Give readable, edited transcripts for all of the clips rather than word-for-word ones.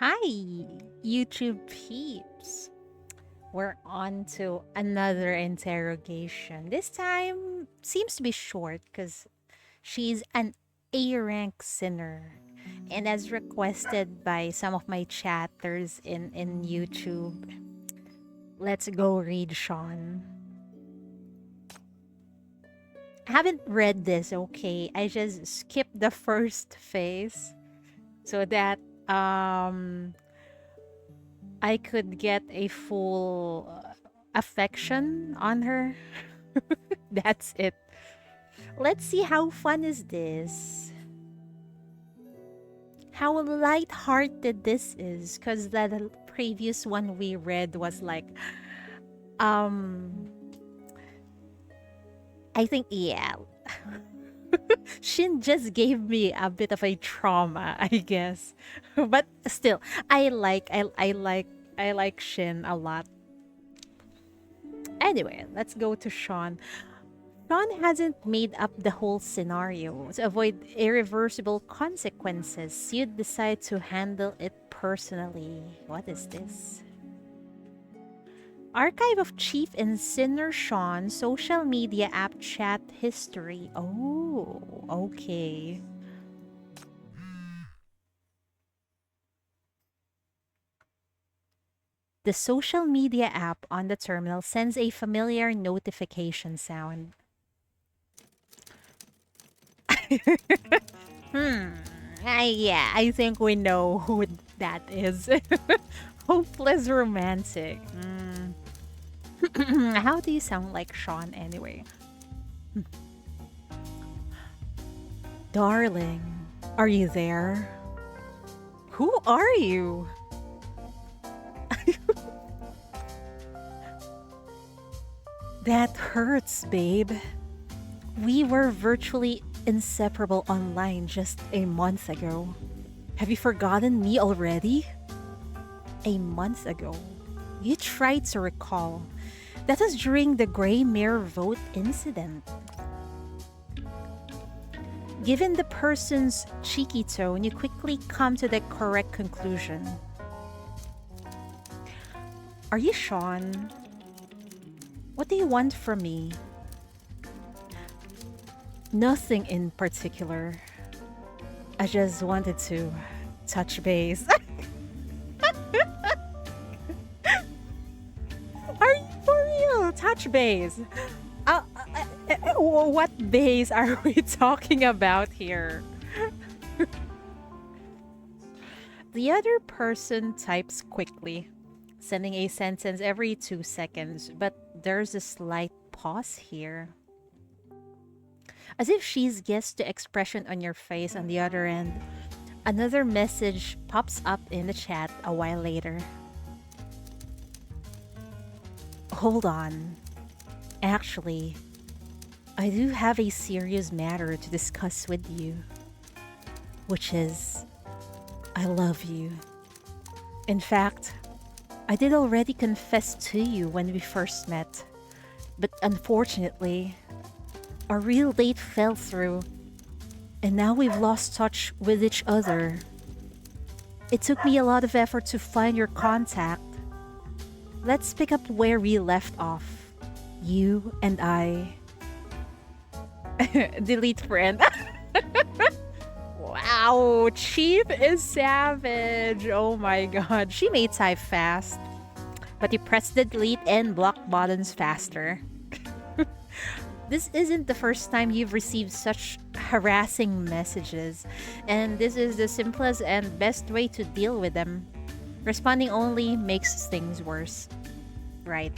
Hi, YouTube peeps. We're on to another interrogation. This time seems to be short because she's an A rank sinner. And as requested by some of my chatters in YouTube, let's go read Shawn. I haven't read this, okay? I just skipped the first phase so that um I could get a full affection on her. That's it. Let's see how fun is this. How light-hearted this is cuz the previous one we read was like um I think yeah. Shin just gave me a bit of a trauma, I guess. But still, I like Shin a lot. Anyway, let's go to Sean. Shawn hasn't made up the whole scenario. To avoid irreversible consequences, you'd decide to handle it personally. What is this? Archive of Chief and Sinner Shawn social media app chat history. Oh, okay. The social media app on the terminal sends a familiar notification sound. Hmm. Yeah, I think we know who that is. Hopeless romantic. How do you sound like Sean anyway? Darling, are you there? Who are you? That hurts, babe. We were virtually inseparable online just a month ago. Have you forgotten me already? A month ago. You tried to recall. That was during the Grey Mare vote incident. Given the person's cheeky tone, you quickly come to the correct conclusion. Are you Sean? What do you want from me? Nothing in particular. I just wanted to touch base. Are you for real? Touch base. What base are we talking about here? The other person types quickly, sending a sentence every 2 seconds, but there's a slight pause here. As if she's guessed the expression on your face on the other end, another message pops up in the chat a while later. Hold on. Actually, I do have a serious matter to discuss with you, which is I love you. In fact, I did already confess to you when we first met, but unfortunately, our real date fell through, and now we've lost touch with each other. It took me a lot of effort to find your contact. Let's pick up where we left off. You and I. Delete friend. Wow, Chief is savage. Oh my god. She may type fast, but he pressed the delete and block buttons faster. This isn't the first time you've received such harassing messages, and this is the simplest and best way to deal with them. Responding only makes things worse. Right.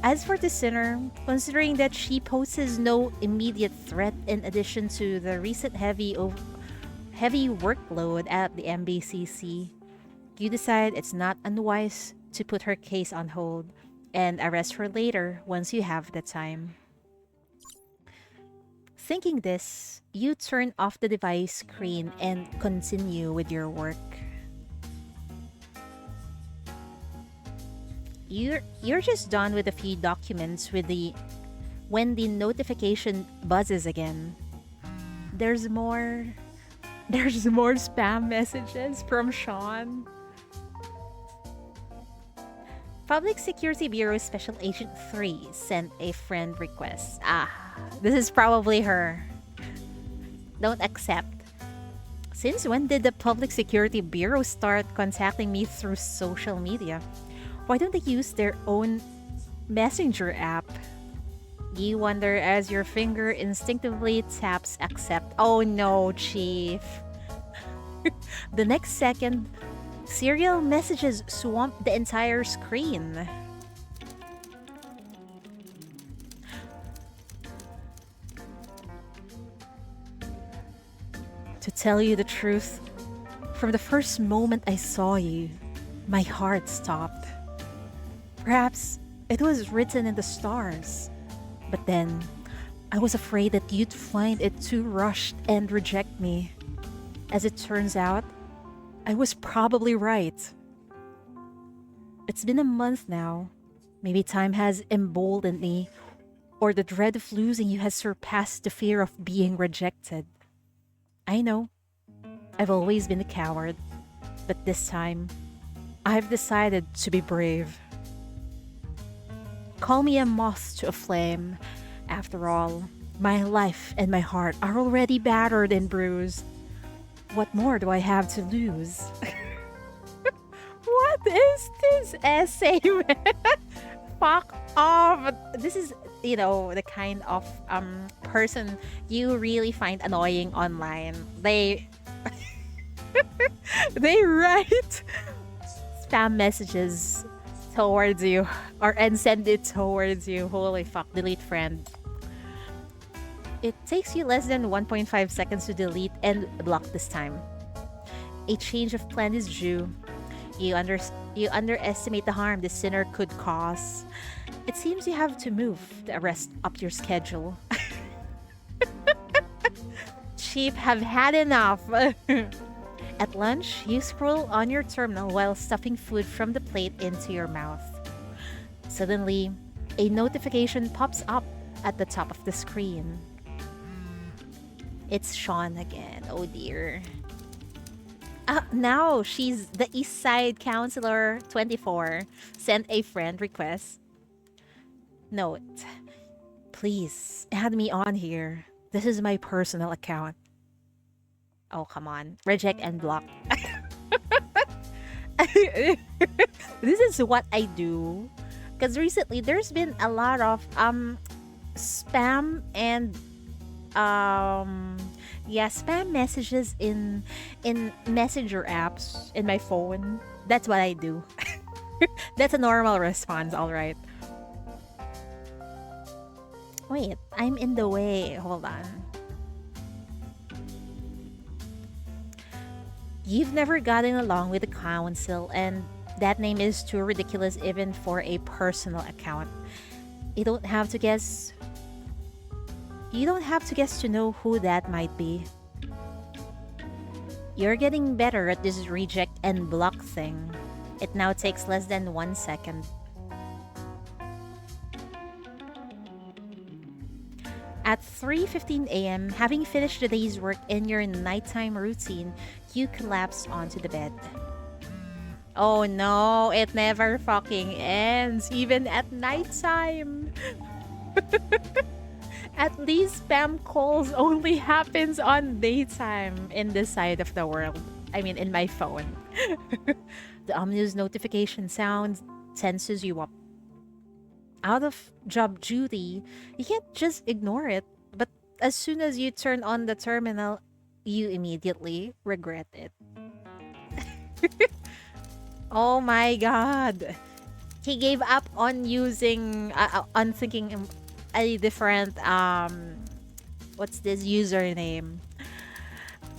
As for the sinner, considering that she poses no immediate threat in addition to the recent heavy workload at the MBCC, you decide it's not unwise to put her case on hold and arrest her later once you have the time. Thinking this, you turn off the device screen and continue with your work. You're just done with a few documents with the when the notification buzzes again. There's more. There's more spam messages from Shawn. Public Security Bureau Special Agent 3 sent a friend request. Ah, this is probably her. Don't accept. Since when did the Public Security Bureau start contacting me through social media? Why don't they use their own messenger app? You wonder as your finger instinctively taps accept. Oh no, Chief. The next second, serial messages swamp the entire screen. To tell you the truth, from the first moment I saw you, my heart stopped. Perhaps it was written in the stars. But then, I was afraid that you'd find it too rushed and reject me. As it turns out, I was probably right. It's been a month now. Maybe time has emboldened me, or the dread of losing you has surpassed the fear of being rejected. I know, I've always been a coward, but this time, I've decided to be brave. Call me a moth to a flame. After all, my life and my heart are already battered and bruised. What more do I have to lose? What is this essay, man? Fuck off. This is, the kind of person you really find annoying online. They they write spam messages towards you and send it towards you. Holy fuck, delete friend. It takes you less than 1.5 seconds to delete and block this time. A change of plan is due. You underestimate the harm this sinner could cause. It seems you have to move the arrest up your schedule. Sheep have had enough. At lunch, you scroll on your terminal while stuffing food from the plate into your mouth. Suddenly, a notification pops up at the top of the screen. It's Shawn again. Oh dear. Now she's the East Side Counselor 24. Sent a friend request. Note, please add me on here. This is my personal account. Oh, come on. Reject and block. This is what I do. Because recently, there's been a lot of spam and spam messages in messenger apps in my phone. That's what I do. That's a normal response, all right. Wait, I'm in the way. Hold on. You've never gotten along with the council, and that name is too ridiculous even for a personal account. You don't have to guess to know who that might be. You're getting better at this reject and block thing. It now takes less than 1 second. At 3:15 a.m., having finished the day's work in your nighttime routine, you collapse onto the bed. Oh no, it never fucking ends, even at nighttime. At least spam calls only happens on daytime in this side of the world. I mean, in my phone. The ominous notification sound tenses you up. Out of job duty, you can't just ignore it. But as soon as you turn on the terminal, you immediately regret it. Oh my god. He gave up on using, on thinking a different, what's this username?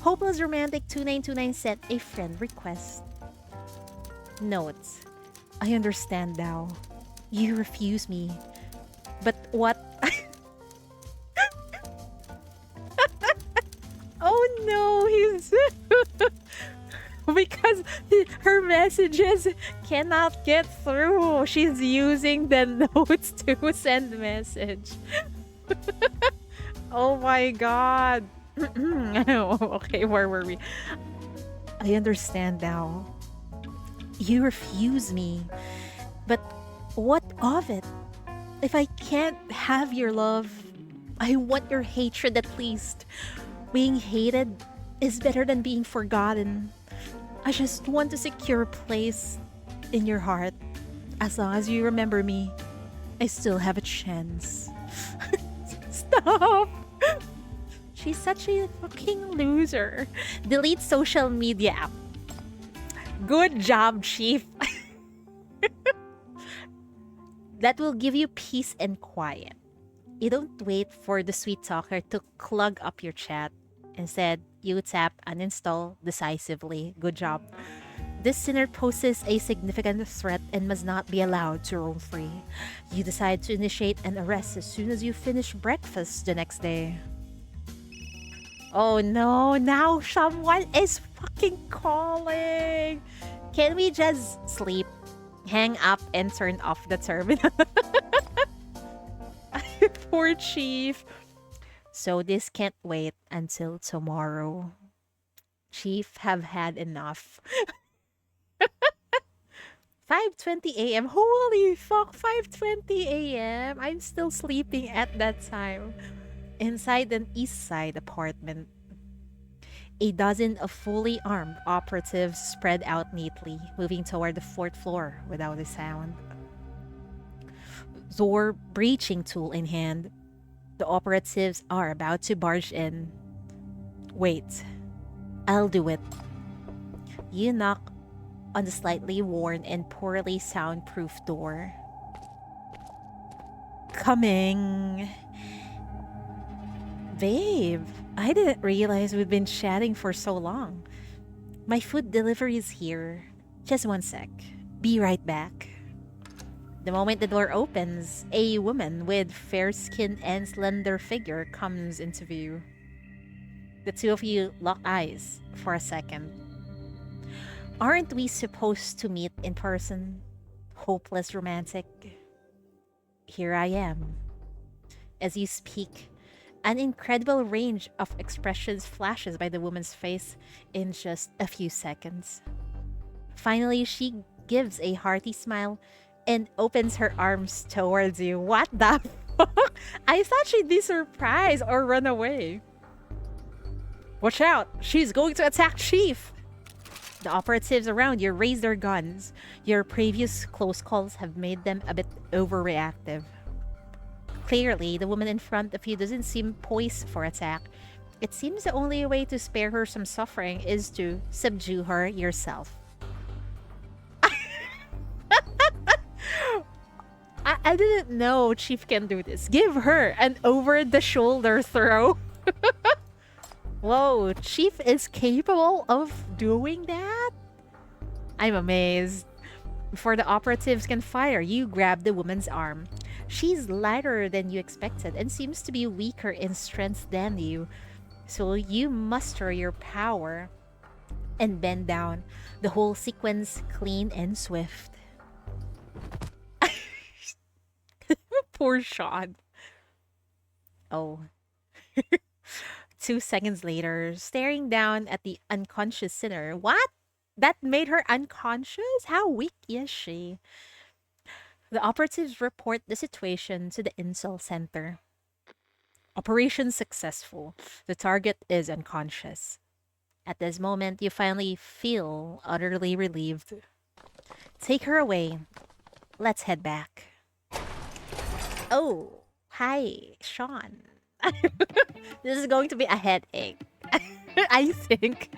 Hopeless Romantic 2929 sent a friend request. Note, I understand now. You refuse me. But what? Oh no, he's... because her messages cannot get through. She's using the notes to send message. Oh my god. Okay, where were we? I understand now. You refuse me. But what of it? If I can't have your love, I want your hatred at least. Being hated is better than being forgotten. I just want to secure a place in your heart. As long as you remember me, I still have a chance. Stop! She's such a fucking loser. Delete social media app. Good job, Chief. That will give you peace and quiet. You don't wait for the sweet talker to clog up your chat. Instead, you tap uninstall decisively. Good job. This sinner poses a significant threat and must not be allowed to roam free. You decide to initiate an arrest as soon as you finish breakfast the next day. Oh no, now someone is fucking calling. Can we just sleep, hang up, and turn off the terminal? Poor Chief. So this can't wait until tomorrow. Chief have had enough. 5:20 a.m. Holy fuck, 5:20 a.m. I'm still sleeping at that time. Inside an East Side apartment, a dozen of fully armed operatives spread out neatly, moving toward the fourth floor without a sound. Door breaching tool in hand, the operatives are about to barge in. Wait, I'll do it. You knock on the slightly worn and poorly soundproof door. Coming. Babe, I didn't realize we've been chatting for so long. My food delivery is here. Just one sec. Be right back. The moment the door opens, a woman with fair skin and slender figure comes into view. The two of you lock eyes for a second. Aren't we supposed to meet in person? Hopeless romantic. Here I am. As you speak, an incredible range of expressions flashes by the woman's face in just a few seconds. Finally, she gives a hearty smile and opens her arms towards you. What the fuck? I thought she'd be surprised or run away. Watch out! She's going to attack Chief! The operatives around you raise their guns. Your previous close calls have made them a bit overreactive. Clearly, the woman in front of you doesn't seem poised for attack. It seems the only way to spare her some suffering is to subdue her yourself. I didn't know Chief can do this. Give her an over-the-shoulder throw. Whoa, Chief is capable of doing that? I'm amazed. Before the operatives can fire, you grab the woman's arm. She's lighter than you expected and seems to be weaker in strength than you. So you muster your power and bend down. The whole sequence clean and swift. Poor Shawn. Oh. 2 seconds later, staring down at the unconscious sinner. What? That made her unconscious? How weak is she? The operatives report the situation to the Insel Center. Operation successful. The target is unconscious. At this moment, you finally feel utterly relieved. Take her away. Let's head back. Oh, hi, Shawn. This is going to be a headache. I think.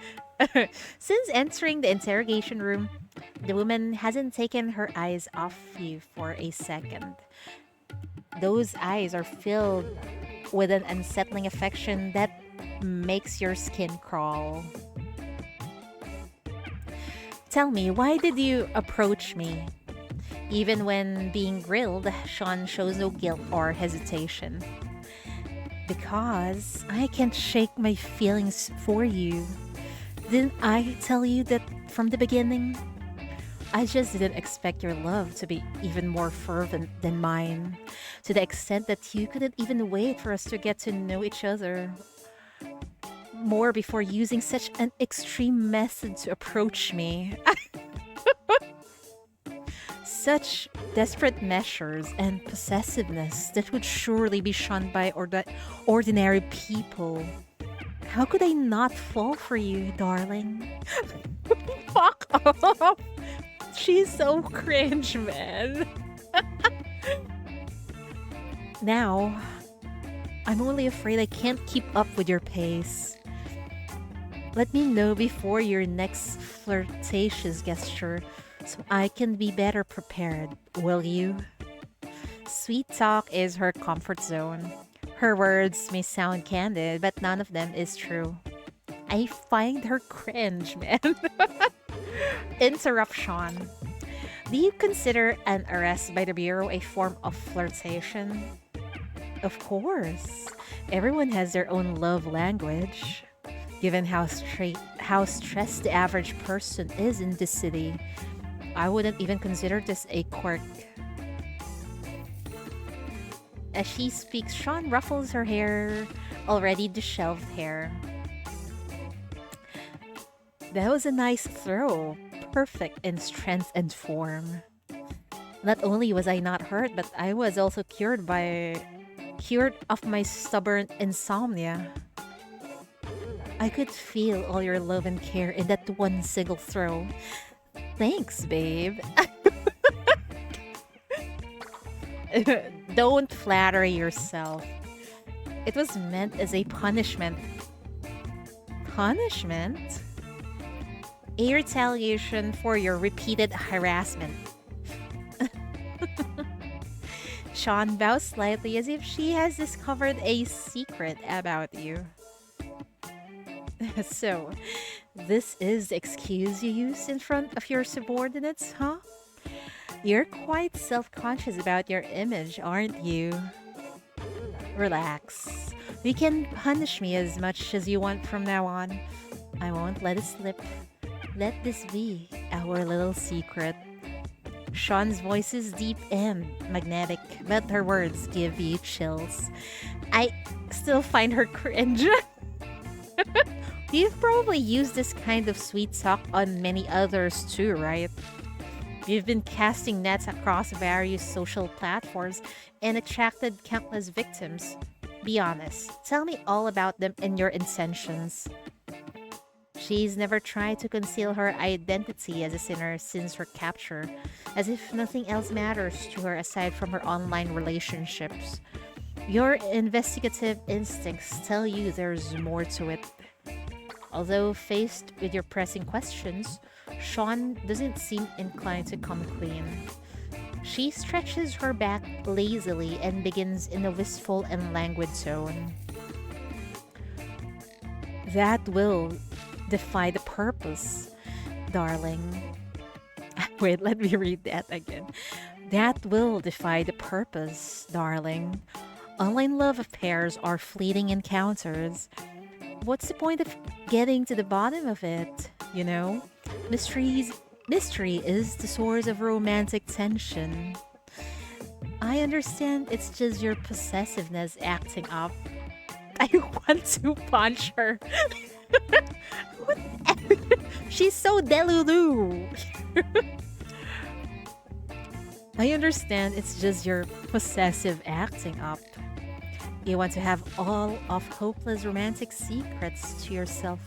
Since entering the interrogation room, the woman hasn't taken her eyes off you for a second. Those eyes are filled with an unsettling affection that makes your skin crawl. Tell me, why did you approach me? Even when being grilled, Shawn shows no guilt or hesitation. Because I can't shake my feelings for you. Didn't I tell you that from the beginning? I just didn't expect your love to be even more fervent than mine, to the extent that you couldn't even wait for us to get to know each other. more before using such an extreme method to approach me. Such desperate measures and possessiveness that would surely be shunned by ordinary people. How could I not fall for you, darling? Fuck off! She's so cringe, man. Now, I'm only afraid I can't keep up with your pace. Let me know before your next flirtatious gesture so I can be better prepared, will you? Sweet talk is her comfort zone. Her words may sound candid, but none of them is true. I find her cringe, man. Interruption. Do you consider an arrest by the Bureau a form of flirtation? Of course. Everyone has their own love language. Given how stressed the average person is in this city, I wouldn't even consider this a quirk. As she speaks, Shawn ruffles her hair, already disheveled hair. That was a nice throw, perfect in strength and form. Not only was I not hurt, but I was also cured of my stubborn insomnia. I could feel all your love and care in that one single throw. Thanks, babe. Don't flatter yourself. It was meant as a punishment. Punishment? A retaliation for your repeated harassment. Shawn bows slightly as if she has discovered a secret about you. So, this is the excuse you use in front of your subordinates, huh? You're quite self-conscious about your image, aren't you? Relax. You can punish me as much as you want from now on. I won't let it slip. Let this be our little secret. Shawn's voice is deep and magnetic, but her words give you chills. I still find her cringe. You've probably used this kind of sweet talk on many others too, right? You've been casting nets across various social platforms and attracted countless victims. Be honest. Tell me all about them and your intentions. She's never tried to conceal her identity as a sinner since her capture, as if nothing else matters to her aside from her online relationships. Your investigative instincts tell you there's more to it. Although faced with your pressing questions, Shawn doesn't seem inclined to come clean. She stretches her back lazily and begins in a wistful and languid tone. That will defy the purpose, darling. Wait, let me read that again. That will defy the purpose, darling. Online love affairs are fleeting encounters. What's the point of getting to the bottom of it, you know? Mystery is the source of romantic tension. I understand it's just your possessiveness acting up. I want to punch her. She's so delulu. I understand it's just your possessive acting up. You want to have all of hopeless romantic secrets to yourself.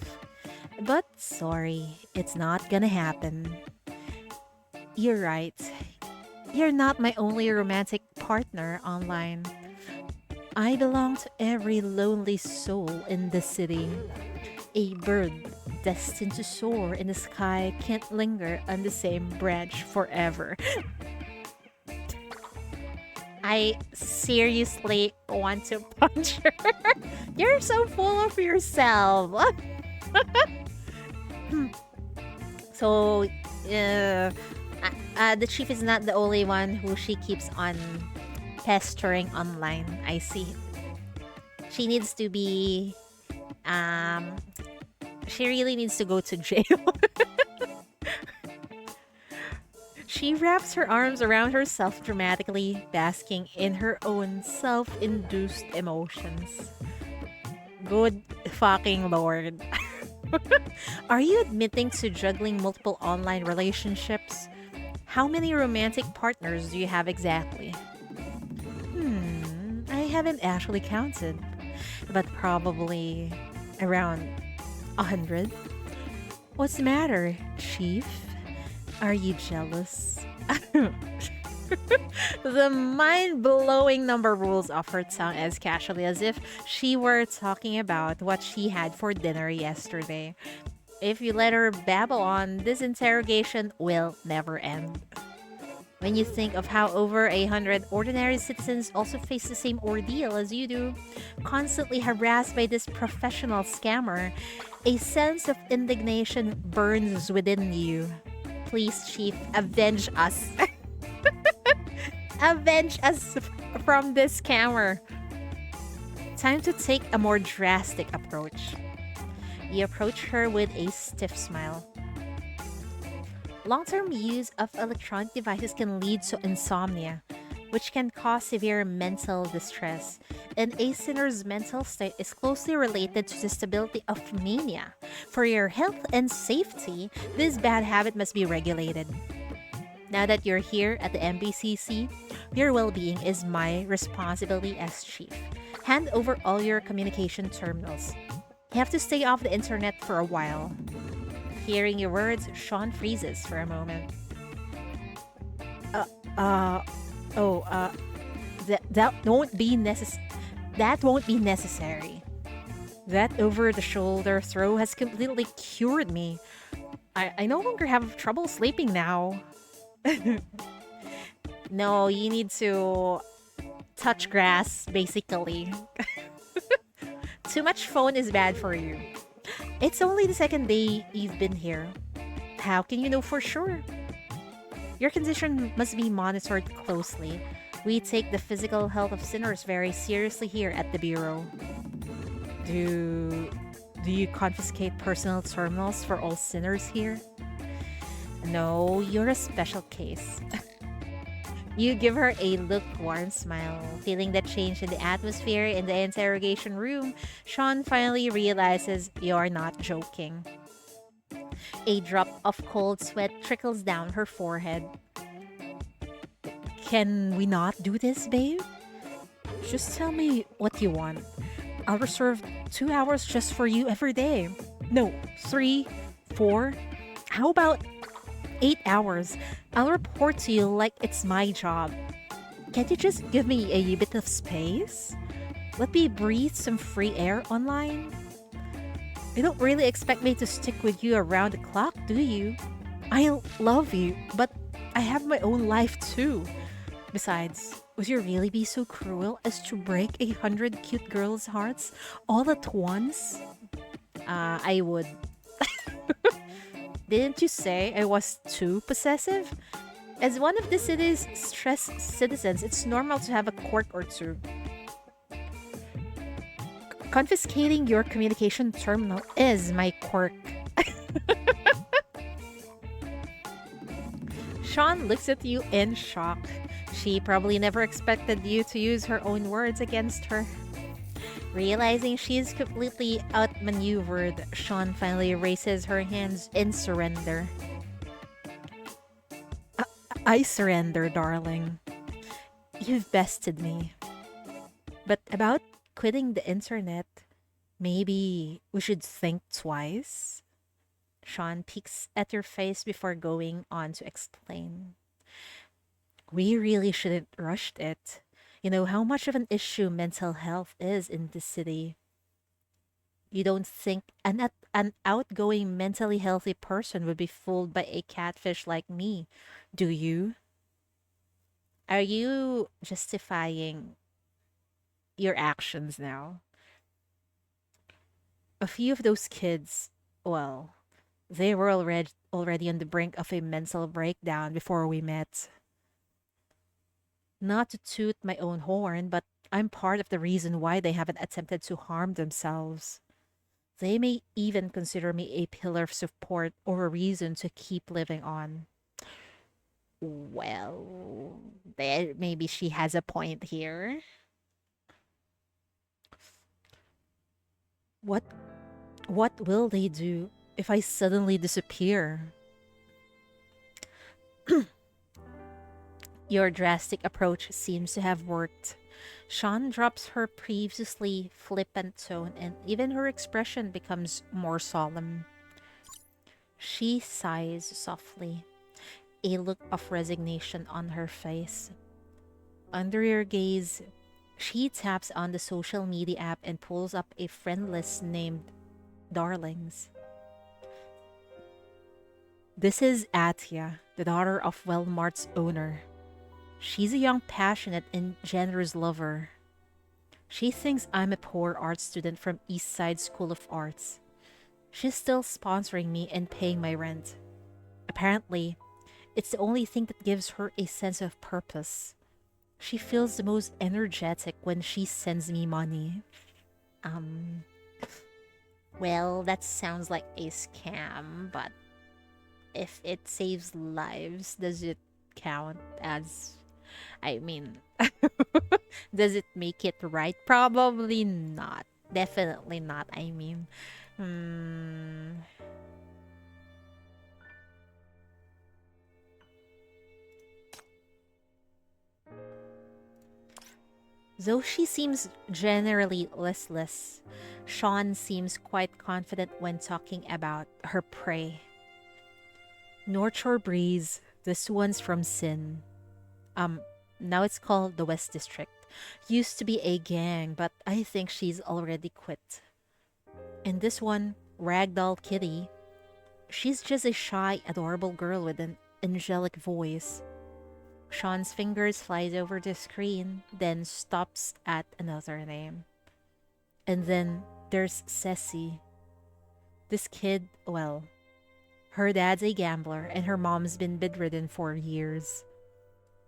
But sorry, it's not gonna happen. You're right. You're not my only romantic partner online. I belong to every lonely soul in the city. A bird destined to soar in the sky can't linger on the same branch forever. I seriously want to punch her. You're so full of yourself. So, the chief is not the only one who she keeps on pestering online. I see. She needs to be, she really needs to go to jail. She wraps her arms around herself dramatically, basking in her own self-induced emotions. Good fucking lord. Are you admitting to juggling multiple online relationships? How many romantic partners do you have exactly? I haven't actually counted, but probably around 100. What's the matter, Chief? Are you jealous? The mind blowing number rolls off her tongue as casually as if she were talking about what she had for dinner yesterday. If you let her babble on, this interrogation will never end. When you think of how over 100 ordinary citizens also face the same ordeal as you do, constantly harassed by this professional scammer, a sense of indignation burns within you. Please, Chief, avenge us. Avenge us from this scammer. Time to take a more drastic approach. You approach her with a stiff smile. Long-term use of electronic devices can lead to insomnia, which can cause severe mental distress. And a sinner's mental state is closely related to the stability of mania. For your health and safety, this bad habit must be regulated. Now that you're here at the MBCC, your well-being is my responsibility as chief. Hand over all your communication terminals. You have to stay off the internet for a while. Hearing your words, Shawn freezes for a moment. Uh, uh, oh, that won't be That won't be necessary. That over-the-shoulder throw has completely cured me. I no longer have trouble sleeping now. No, you need to touch grass, basically. Too much phone is bad for you. It's only the second day you've been here. How can you know for sure? Your condition must be monitored closely. We take the physical health of sinners very seriously here at the Bureau. Do you confiscate personal terminals for all sinners here? No, you're a special case. You give her a lukewarm smile. Feeling the change in the atmosphere in the interrogation room, Shawn finally realizes you're not joking. A drop of cold sweat trickles down her forehead. Can we not do this, babe? Just tell me what you want. I'll reserve 2 hours just for you every day. No, 3, 4. How about 8 hours? I'll report to you like it's my job. Can't you just give me a bit of space? Let me breathe some free air online? You don't really expect me to stick with you around the clock, do you? I love you, but I have my own life too. Besides, would you really be so cruel as to break 100 cute girls' hearts all at once? I would. Didn't you say I was too possessive? As one of the city's stressed citizens, it's normal to have a quirk or two. Confiscating your communication terminal is my quirk. Shawn looks at you in shock. She probably never expected you to use her own words against her. Realizing she is completely outmaneuvered, Shawn finally raises her hands in surrender. I surrender, darling. You've bested me. But about quitting the internet, maybe we should think twice? Shawn peeks at your face before going on to explain. We really shouldn't rush it. You know how much of an issue mental health is in this city. You don't think an outgoing, mentally healthy person would be fooled by a catfish like me, do you? Are you justifying your actions now? A few of those kids, well, they were already on the brink of a mental breakdown before we met. Not to toot my own horn, but I'm part of the reason why they haven't attempted to harm themselves. They may even consider me a pillar of support or a reason to keep living on. Well, there maybe she has a point here. What what will they do if I suddenly disappear? Your drastic approach seems to have worked. Shawn drops her previously flippant tone, and even her expression becomes more solemn. She sighs softly, a look of resignation on her face. Under your gaze, she taps on the social media app and pulls up a friend list named Darlings. This is Atia, the daughter of Wellmart's owner. She's a young, passionate, and generous lover. She thinks I'm a poor art student from East Side School of Arts. She's still sponsoring me and paying my rent. Apparently, it's the only thing that gives her a sense of purpose. She feels the most energetic when she sends me money. Um, well, that sounds like a scam, but if it saves lives, does it count as. I mean, does it make it right? Probably not. Definitely not. I mean, hmm. Though she seems generally listless, Shawn seems quite confident when talking about her prey. North Shore Breeze, this one's from Sin. Um, Now it's called the West District. Used to be a gang, but I think she's already quit. And this one, Ragdoll Kitty, she's just a shy, adorable girl with an angelic voice. Sean's fingers flies over the screen, then stops at another name. And then there's Ceci. This kid, well, her dad's a gambler and her mom's been bedridden for years.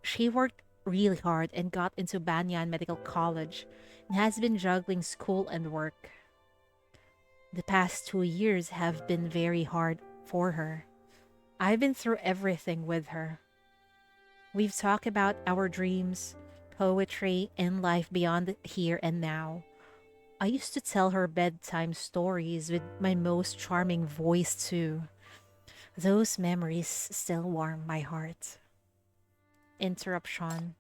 She worked really hard and got into Banyan Medical College and has been juggling school and work. The past 2 years have been very hard for her. I've been through everything with her. We've talked about our dreams, poetry, and life beyond here and now. I used to tell her bedtime stories with my most charming voice, too. Those memories still warm my heart. Interruption.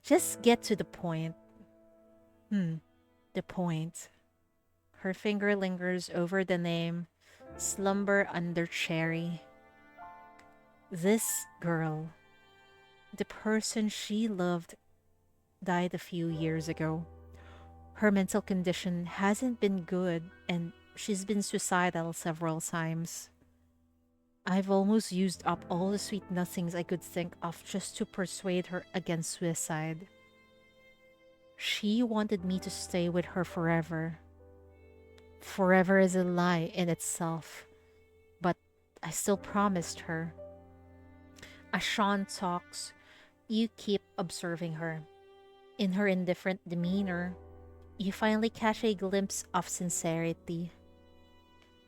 Just get to the point. The point. Her finger lingers over the name Slumber Under Cherry. This girl, the person she loved, died a few years ago. Her mental condition hasn't been good and she's been suicidal several times. I've almost used up all the sweet nothings I could think of just to persuade her against suicide. She wanted me to stay with her forever. Forever is a lie in itself, but I still promised her. As Shawn talks, you keep observing her. In her indifferent demeanor, you finally catch a glimpse of sincerity.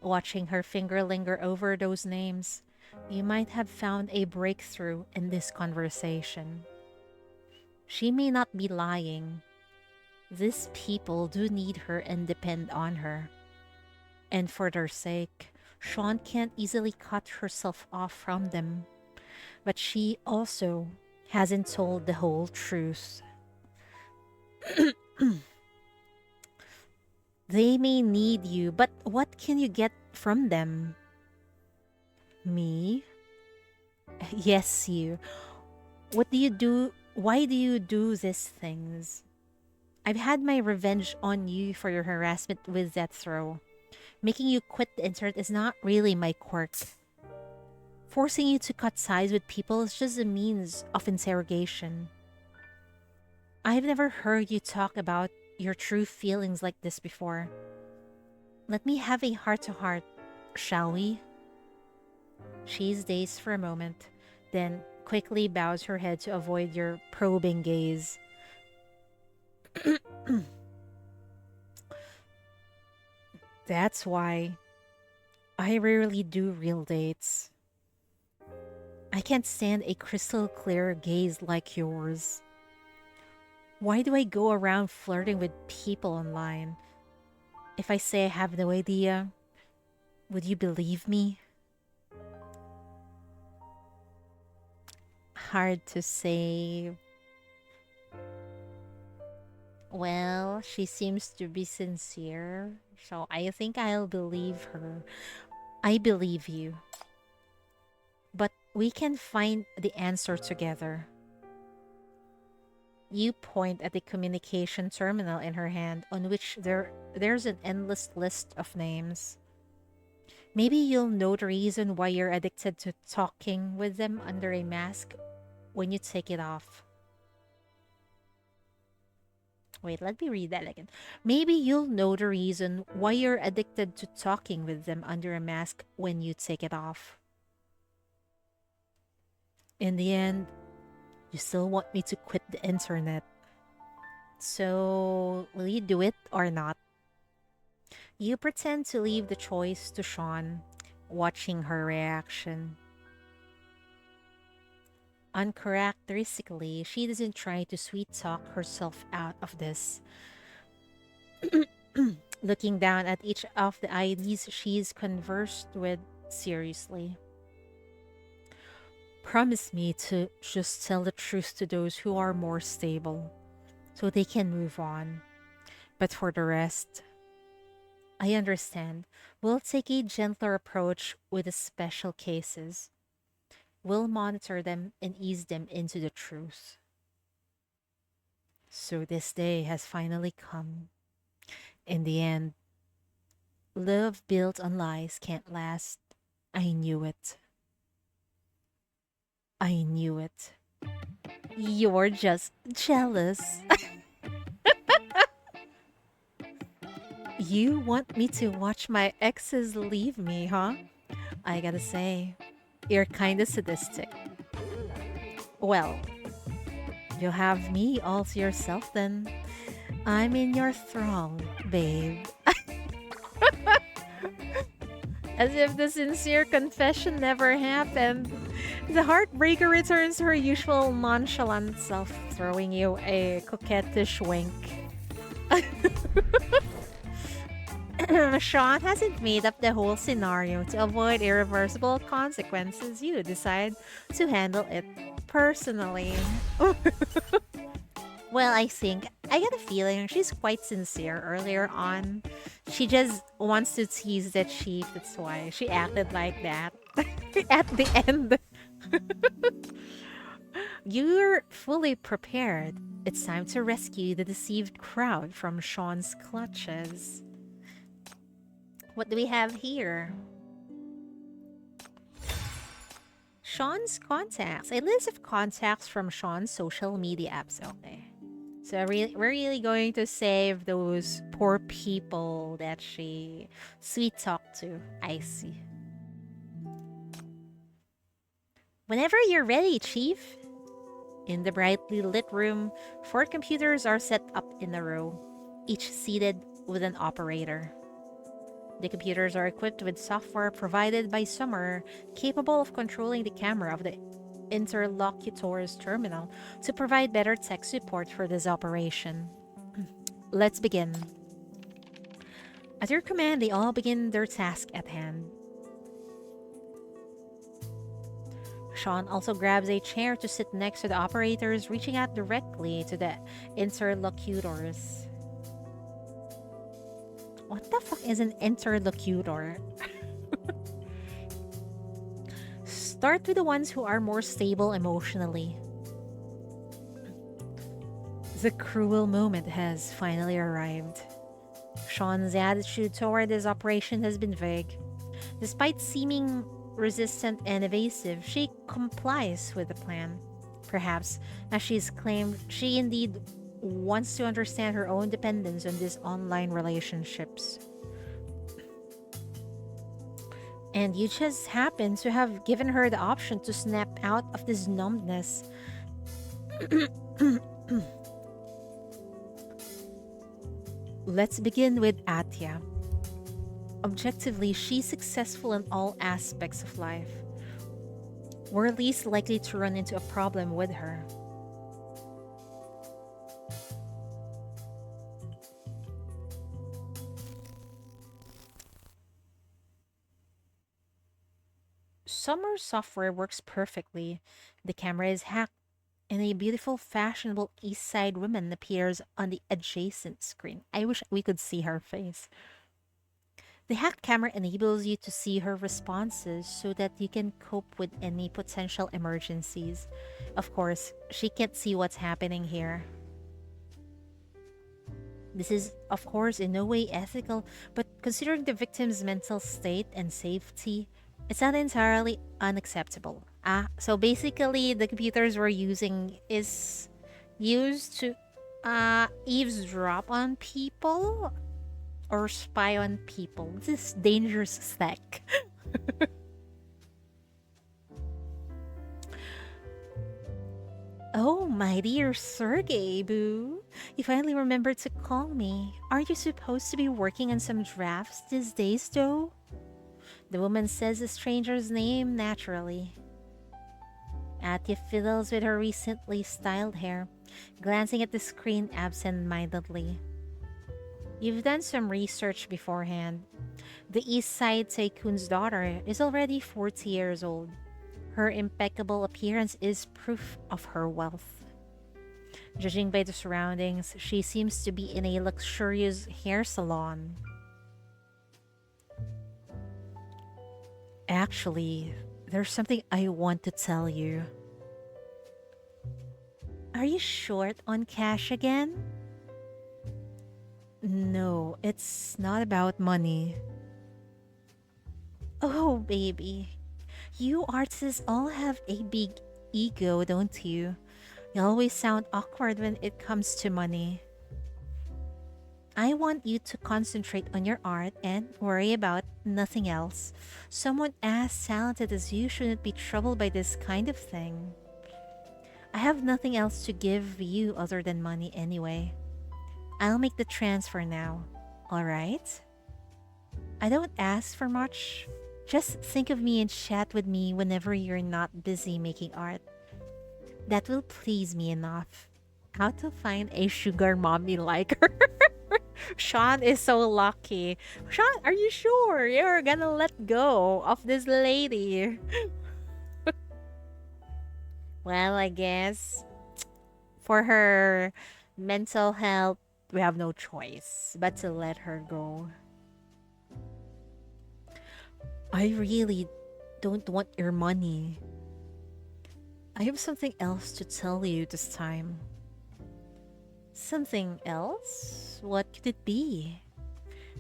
Watching her finger linger over those names, you might have found a breakthrough in this conversation. She may not be lying. These people do need her and depend on her. And for their sake, Shawn can't easily cut herself off from them. But she also hasn't told the whole truth. They may need you, but what can you get from them? Me? Yes, you. What do you do? Why do you do these things? I've had my revenge on you for your harassment with that throw. Making you quit the internet is not really my quirk. Forcing you to cut ties with people is just a means of interrogation. I've never heard you talk about your true feelings like this before. Let me have a heart to heart, shall we? She's dazed for a moment, then quickly bows her head to avoid your probing gaze. That's why I rarely do real dates. I can't stand a crystal clear gaze like yours. Why do I go around flirting with people online? If I say I have no idea, would you believe me? Hard to say. Well, she seems to be sincere, so I think I'll believe her. I believe you. But we can find the answer together. You point at the communication terminal in her hand, on which there's an endless list of names. Maybe you'll know the reason why you're addicted to talking with them under a mask when you take it off. Wait, let me read that again. Maybe you'll know the reason why you're addicted to talking with them under a mask when you take it off. In the end, you still want me to quit the internet. So, will you do it or not? You pretend to leave the choice to Shawn, watching her reaction. Uncharacteristically, she doesn't try to sweet talk herself out of this. Looking down at each of the IDs she's conversed with seriously. Promise me to just tell the truth to those who are more stable, so they can move on. But for the rest, I understand. We'll take a gentler approach with the special cases. We'll monitor them and ease them into the truth. So this day has finally come. In the end, love built on lies can't last. I knew it. I knew it. You're just jealous. You want me to watch my exes leave me, huh? I gotta say, you're kinda sadistic. Well, you'll have me all to yourself then. I'm in your thrall, babe. As if the sincere confession never happened. The heartbreaker returns to her usual nonchalant self, throwing you a coquettish wink. Shawn hasn't made up the whole scenario. To avoid irreversible consequences, you decide to handle it personally. Well, I get a feeling she's quite sincere earlier on. She just wants to tease the chief. That's why she acted like that. At the end, you're fully prepared. It's time to rescue the deceived crowd from Shawn's clutches. What do we have here? Shawn's contacts. A list of contacts from Shawn's social media apps. Okay. So we're really going to save those poor people that she sweet talked to. I see. Whenever you're ready, Chief. In the brightly lit room, 4 computers are set up in a row, each seated with an operator. The computers are equipped with software provided by Summer, capable of controlling the camera of the interlocutor's terminal to provide better tech support for this operation. Let's begin. At your command, they all begin their task at hand. Shawn also grabs a chair to sit next to the operators, reaching out directly to the interlocutors. What the fuck is an interlocutor? Start with the ones who are more stable emotionally. The cruel moment has finally arrived. Shawn's attitude toward this operation has been vague. Despite seeming resistant and evasive, she complies with the plan. Perhaps, as she's claimed, she indeed wants to understand her own dependence on these online relationships. And you just happen to have given her the option to snap out of this numbness. Let's begin with Atya. Objectively, she's successful in all aspects of life. We're least likely to run into a problem with her. Interro software works perfectly. The camera is hacked, and a beautiful, fashionable East Side woman appears on the adjacent screen. I wish we could see her face. The hacked camera enables you to see her responses so that you can cope with any potential emergencies. Of course, she can't see what's happening here. This is, of course, in no way ethical, but considering the victim's mental state and safety, it's not entirely unacceptable. So basically, the computers we're using is used to eavesdrop on people or spy on people. This is dangerous tech. Oh, my dear Sergey, boo. You finally remembered to call me. Aren't you supposed to be working on some drafts these days, though? The woman says the stranger's name naturally. Atya fiddles with her recently styled hair, glancing at the screen absent mindedly. You've done some research beforehand. The East Side Tycoon's daughter is already 40 years old. Her impeccable appearance is proof of her wealth. Judging by the surroundings, she seems to be in a luxurious hair salon. Actually, there's something I want to tell you. Are you short on cash again? No, it's not about money. Oh, baby. You artists all have a big ego, don't you? You always sound awkward when it comes to money. I want you to concentrate on your art and worry about nothing else. Someone as talented as you shouldn't be troubled by this kind of thing. I have nothing else to give you other than money anyway. I'll make the transfer now, alright? I don't ask for much. Just think of me and chat with me whenever you're not busy making art. That will please me enough. How to find a sugar mommy like her? Shawn is so lucky. Shawn, are you sure you're gonna let go of this lady? Well, I guess for her mental health, we have no choice but to let her go. I really don't want your money. I have something else to tell you this time. Something else? What could it be?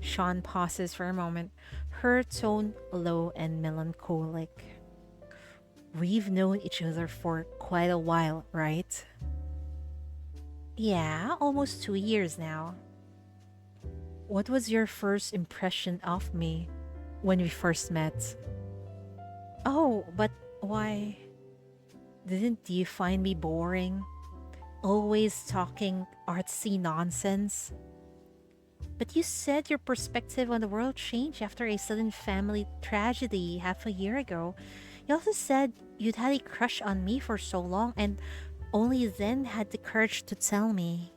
Shawn pauses for a moment, her tone low and melancholic. We've known each other for quite a while, right? Yeah, almost 2 years now. What was your first impression of me when we first met? Oh, but why? Didn't you find me boring? Always talking artsy nonsense? But you said your perspective on the world changed after a sudden family tragedy half a year ago. You also said you'd had a crush on me for so long and only then had the courage to tell me.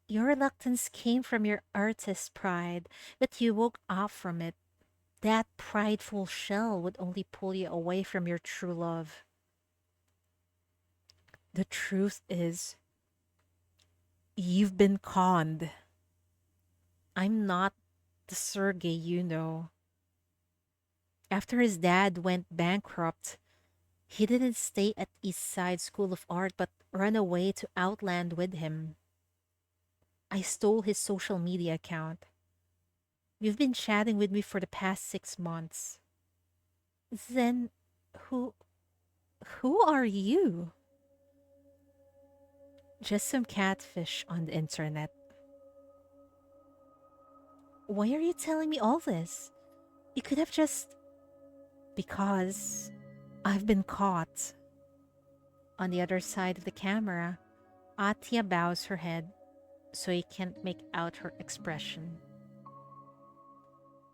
Your reluctance came from your artist pride, but you woke up from it. That prideful shell would only pull you away from your true love. The truth is, you've been conned. I'm not the Sergey you know. After his dad went bankrupt, he didn't stay at East Side School of Art but ran away to Outland with him. I stole his social media account. You've been chatting with me for the past 6 months. Then who who are you? Just some catfish on the internet. Why are you telling me all this? You could have just. Because I've been caught. On the other side of the camera, Atya bows her head so he can't make out her expression.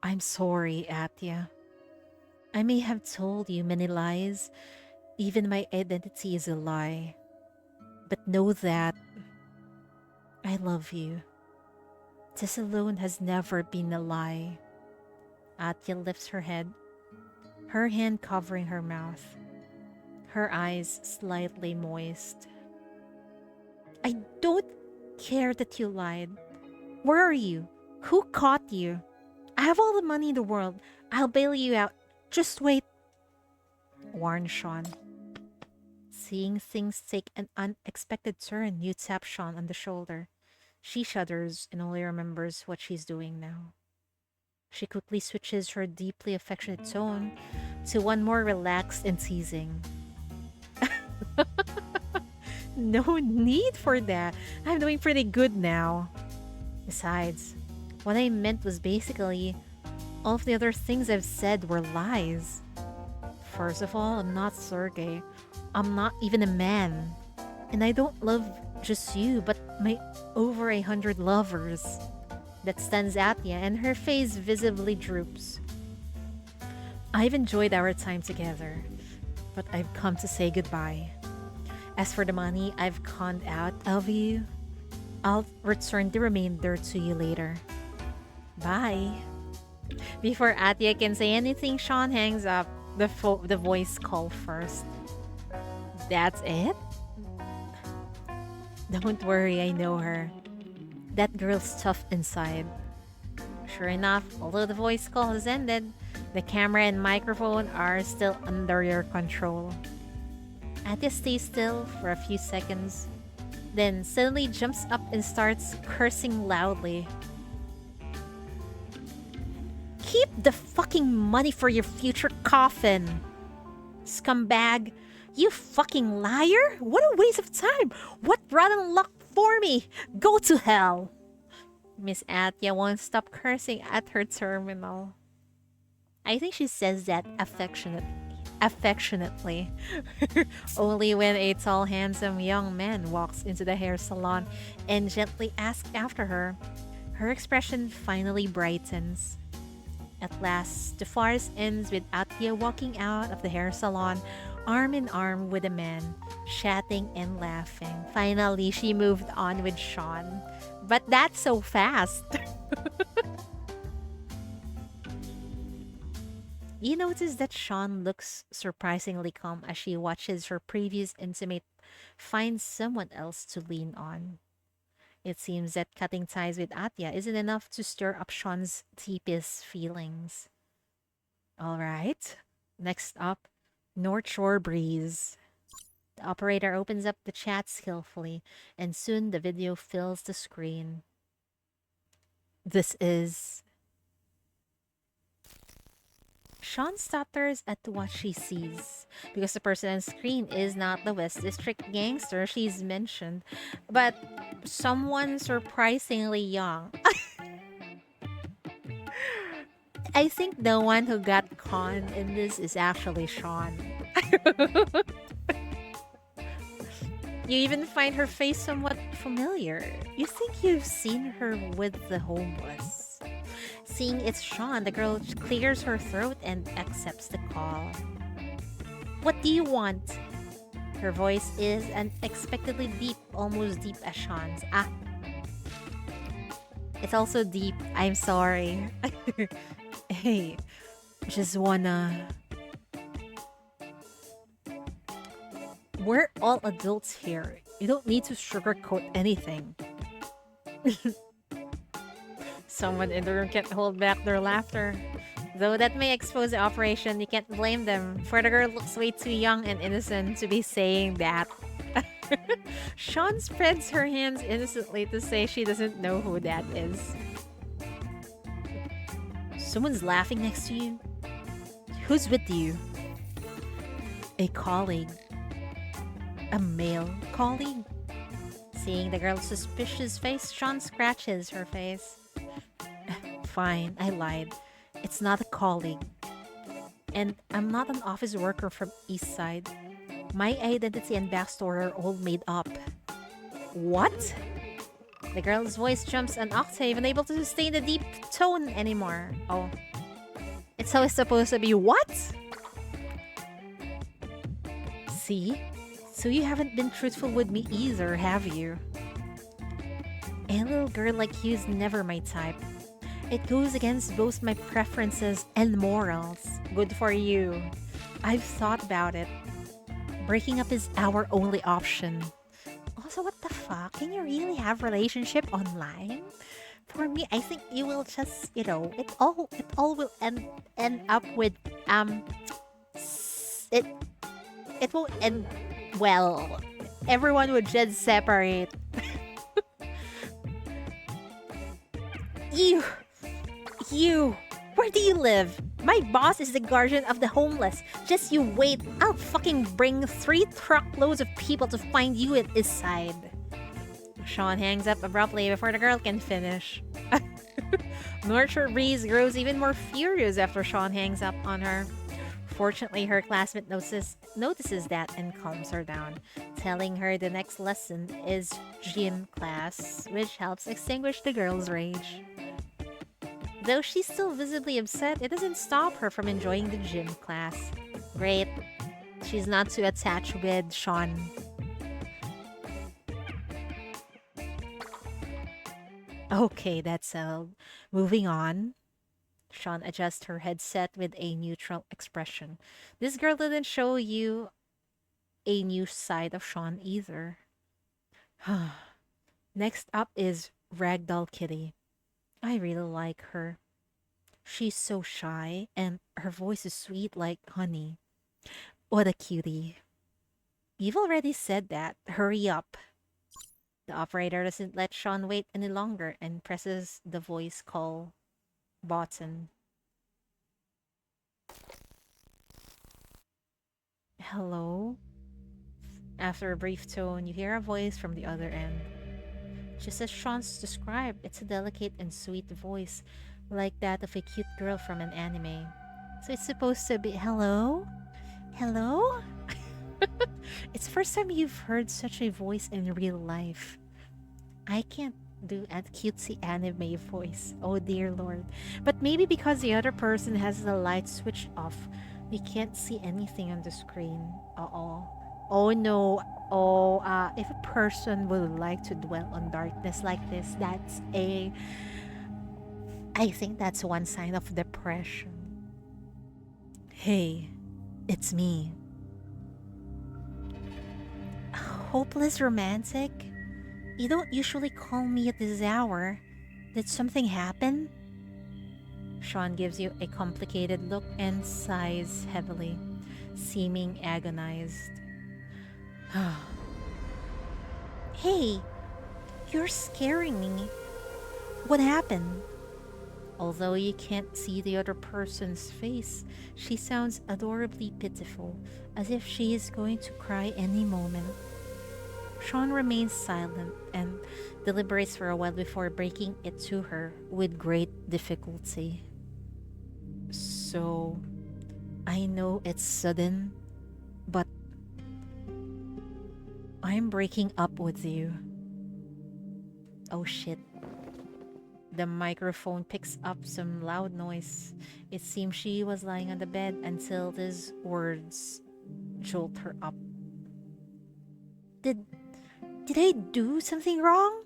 I'm sorry, Atya. I may have told you many lies. Even my identity is a lie. But know that I love you. This alone has never been a lie. Atya lifts her head, her hand covering her mouth, her eyes slightly moist. I don't care that you lied. Where are you? Who caught you? I have all the money in the world. I'll bail you out. Just wait, warned Shawn. Seeing things take an unexpected turn, you tap Shawn on the shoulder. She shudders and only remembers what she's doing now. She quickly switches her deeply affectionate tone to one more relaxed and teasing. No need for that. I'm doing pretty good now. Besides, what I meant was basically all of the other things I've said were lies. First of all, I'm not Sergey. I'm not even a man. And I don't love just you, but my over 100 lovers. That stands Atya, and her face visibly droops. I've enjoyed our time together, but I've come to say goodbye. As for the money I've conned out of you, I'll return the remainder to you later. Bye. Before Atya can say anything, Shawn hangs up the voice call first. That's it? Don't worry, I know her. That girl's tough inside. Sure enough, although the voice call has ended, the camera and microphone are still under your control. Atya stays still for a few seconds, then suddenly jumps up and starts cursing loudly. Keep the fucking money for your future coffin! Scumbag! You fucking liar! What a waste of time! What rotten luck for me! Go to hell! Miss Atya won't stop cursing at her terminal. I think she says that affectionately. Only when a tall, handsome young man walks into the hair salon and gently asks after her, her expression finally brightens. At last, the farce ends with Atya walking out of the hair salon arm in arm with a man, chatting and laughing. Finally, she moved on with Shawn. But that's so fast. You notice that Shawn looks surprisingly calm as she watches her previous intimate find someone else to lean on. It seems that cutting ties with Atya isn't enough to stir up Shawn's deepest feelings. Alright, next up, North Shore Breeze. The operator opens up the chat skillfully, and soon the video fills the screen. This is... Shawn stutters at what she sees, because the person on screen is not the West District gangster she's mentioned, but someone surprisingly young. I think the one who got conned in this is actually Shawn. You even find her face somewhat familiar. You think you've seen her with the homeless. Seeing it's Shawn, the girl clears her throat and accepts the call. What do you want? Her voice is unexpectedly deep, almost deep as Shawn's. It's also deep. I'm sorry. Hey, just wanna... We're all adults here. You don't need to sugarcoat anything. Someone in the room can't hold back their laughter. Though that may expose the operation, you can't blame them, for the girl looks way too young and innocent to be saying that. Shawn spreads her hands innocently to say she doesn't know who that is. Someone's laughing next to you? Who's with you? A colleague. A male colleague? Seeing the girl's suspicious face, Shawn scratches her face. Fine, I lied. It's not a colleague. And I'm not an office worker from East Side. My identity and backstory are all made up. What? The girl's voice jumps an octave, unable to sustain the deep tone anymore. Oh. It's always supposed to be what? See? So you haven't been truthful with me either, have you? A little girl like you is never my type. It goes against both my preferences and morals. Good for you. I've thought about it. Breaking up is our only option. Also, what the fuck? Can you really have relationship online? For me, I think you will just, it all will end up with it it will end well. Everyone would just separate. You, you, where do you live? My boss is the guardian of the homeless. Just you wait. I'll fucking bring 3 truckloads of people to find you at his side. Shawn hangs up abruptly before the girl can finish. Nurture Breeze grows even more furious after Shawn hangs up on her. Fortunately, her classmate notices that and calms her down, telling her the next lesson is gym class, which helps extinguish the girl's rage. Though she's still visibly upset, it doesn't stop her from enjoying the gym class. Great. She's not too attached with Shawn. Okay, that's settled. Moving on. Shawn adjusts her headset with a neutral expression. This girl didn't show you a new side of Shawn either. Next up is Ragdoll Kitty. I really like her. She's so shy, and her voice is sweet like honey. What a cutie. You've already said that. Hurry up. The operator doesn't let Shawn wait any longer and presses the voice call button. Hello? After a brief tone, you hear a voice from the other end. Just as Shawn's described, it's a delicate and sweet voice, like that of a cute girl from an anime. So it's supposed to be hello? Hello? It's the first time you've heard such a voice in real life. I can't do a cutesy anime voice. Oh dear lord. But maybe because the other person has the light switched off, we can't see anything on the screen. Uh-oh. Oh no. Oh, if a person would like to dwell on darkness like this, I think that's one sign of depression. Hey, it's me. Hopeless romantic? You don't usually call me at this hour. Did something happen? Shawn gives you a complicated look and sighs heavily, seeming agonized. Hey, you're scaring me. What happened? Although you can't see the other person's face, she sounds adorably pitiful, as if she is going to cry any moment. Shawn remains silent and deliberates for a while before breaking it to her with great difficulty. So, I know it's sudden, but I'm breaking up with you. Oh shit. The microphone picks up some loud noise. It seems she was lying on the bed until these words jolt her up. Did I do something wrong?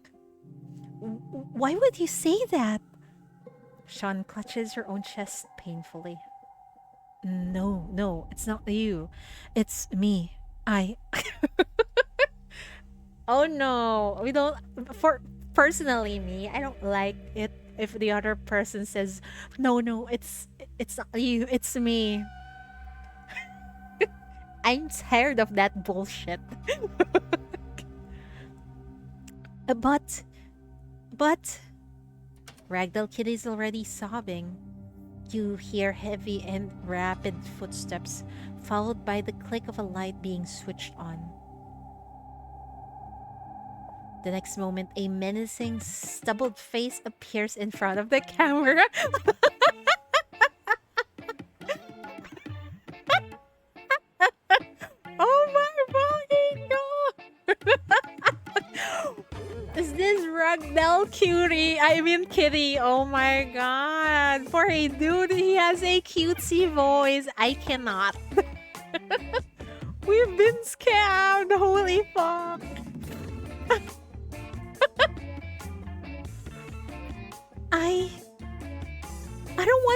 Why would you say that? Shawn clutches her own chest painfully. No, it's not you. It's me. Oh no, we don't. For personally, me, I don't like it if the other person says, no, it's not you, it's me. I'm tired of that bullshit. But, Ragdoll Kitty's already sobbing. You hear heavy and rapid footsteps, followed by the click of a light being switched on. The next moment, a menacing, stubbled face appears in front of the camera. Oh my fucking god! Is this Ragdoll Kitty? Oh my god. For a dude, he has a cutesy voice. I cannot. We've been scammed. Holy fuck.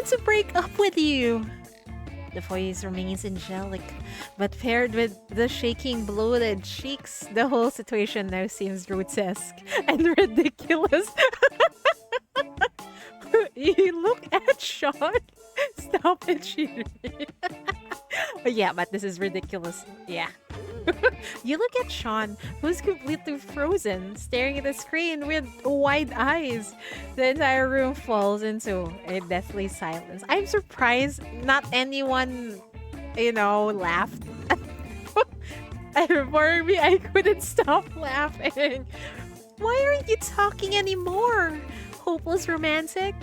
want to break up with you. The voice remains angelic, but paired with the shaking, bloated cheeks, the whole situation now seems grotesque and ridiculous. You look at Shawn. Stop it, cheating. Yeah, but this is ridiculous. Yeah. You look at Shawn, who's completely frozen, staring at the screen with wide eyes. The entire room falls into a deathly silence. I'm surprised not anyone, laughed. And for me, I couldn't stop laughing. Why aren't you talking anymore? Hopeless romantic?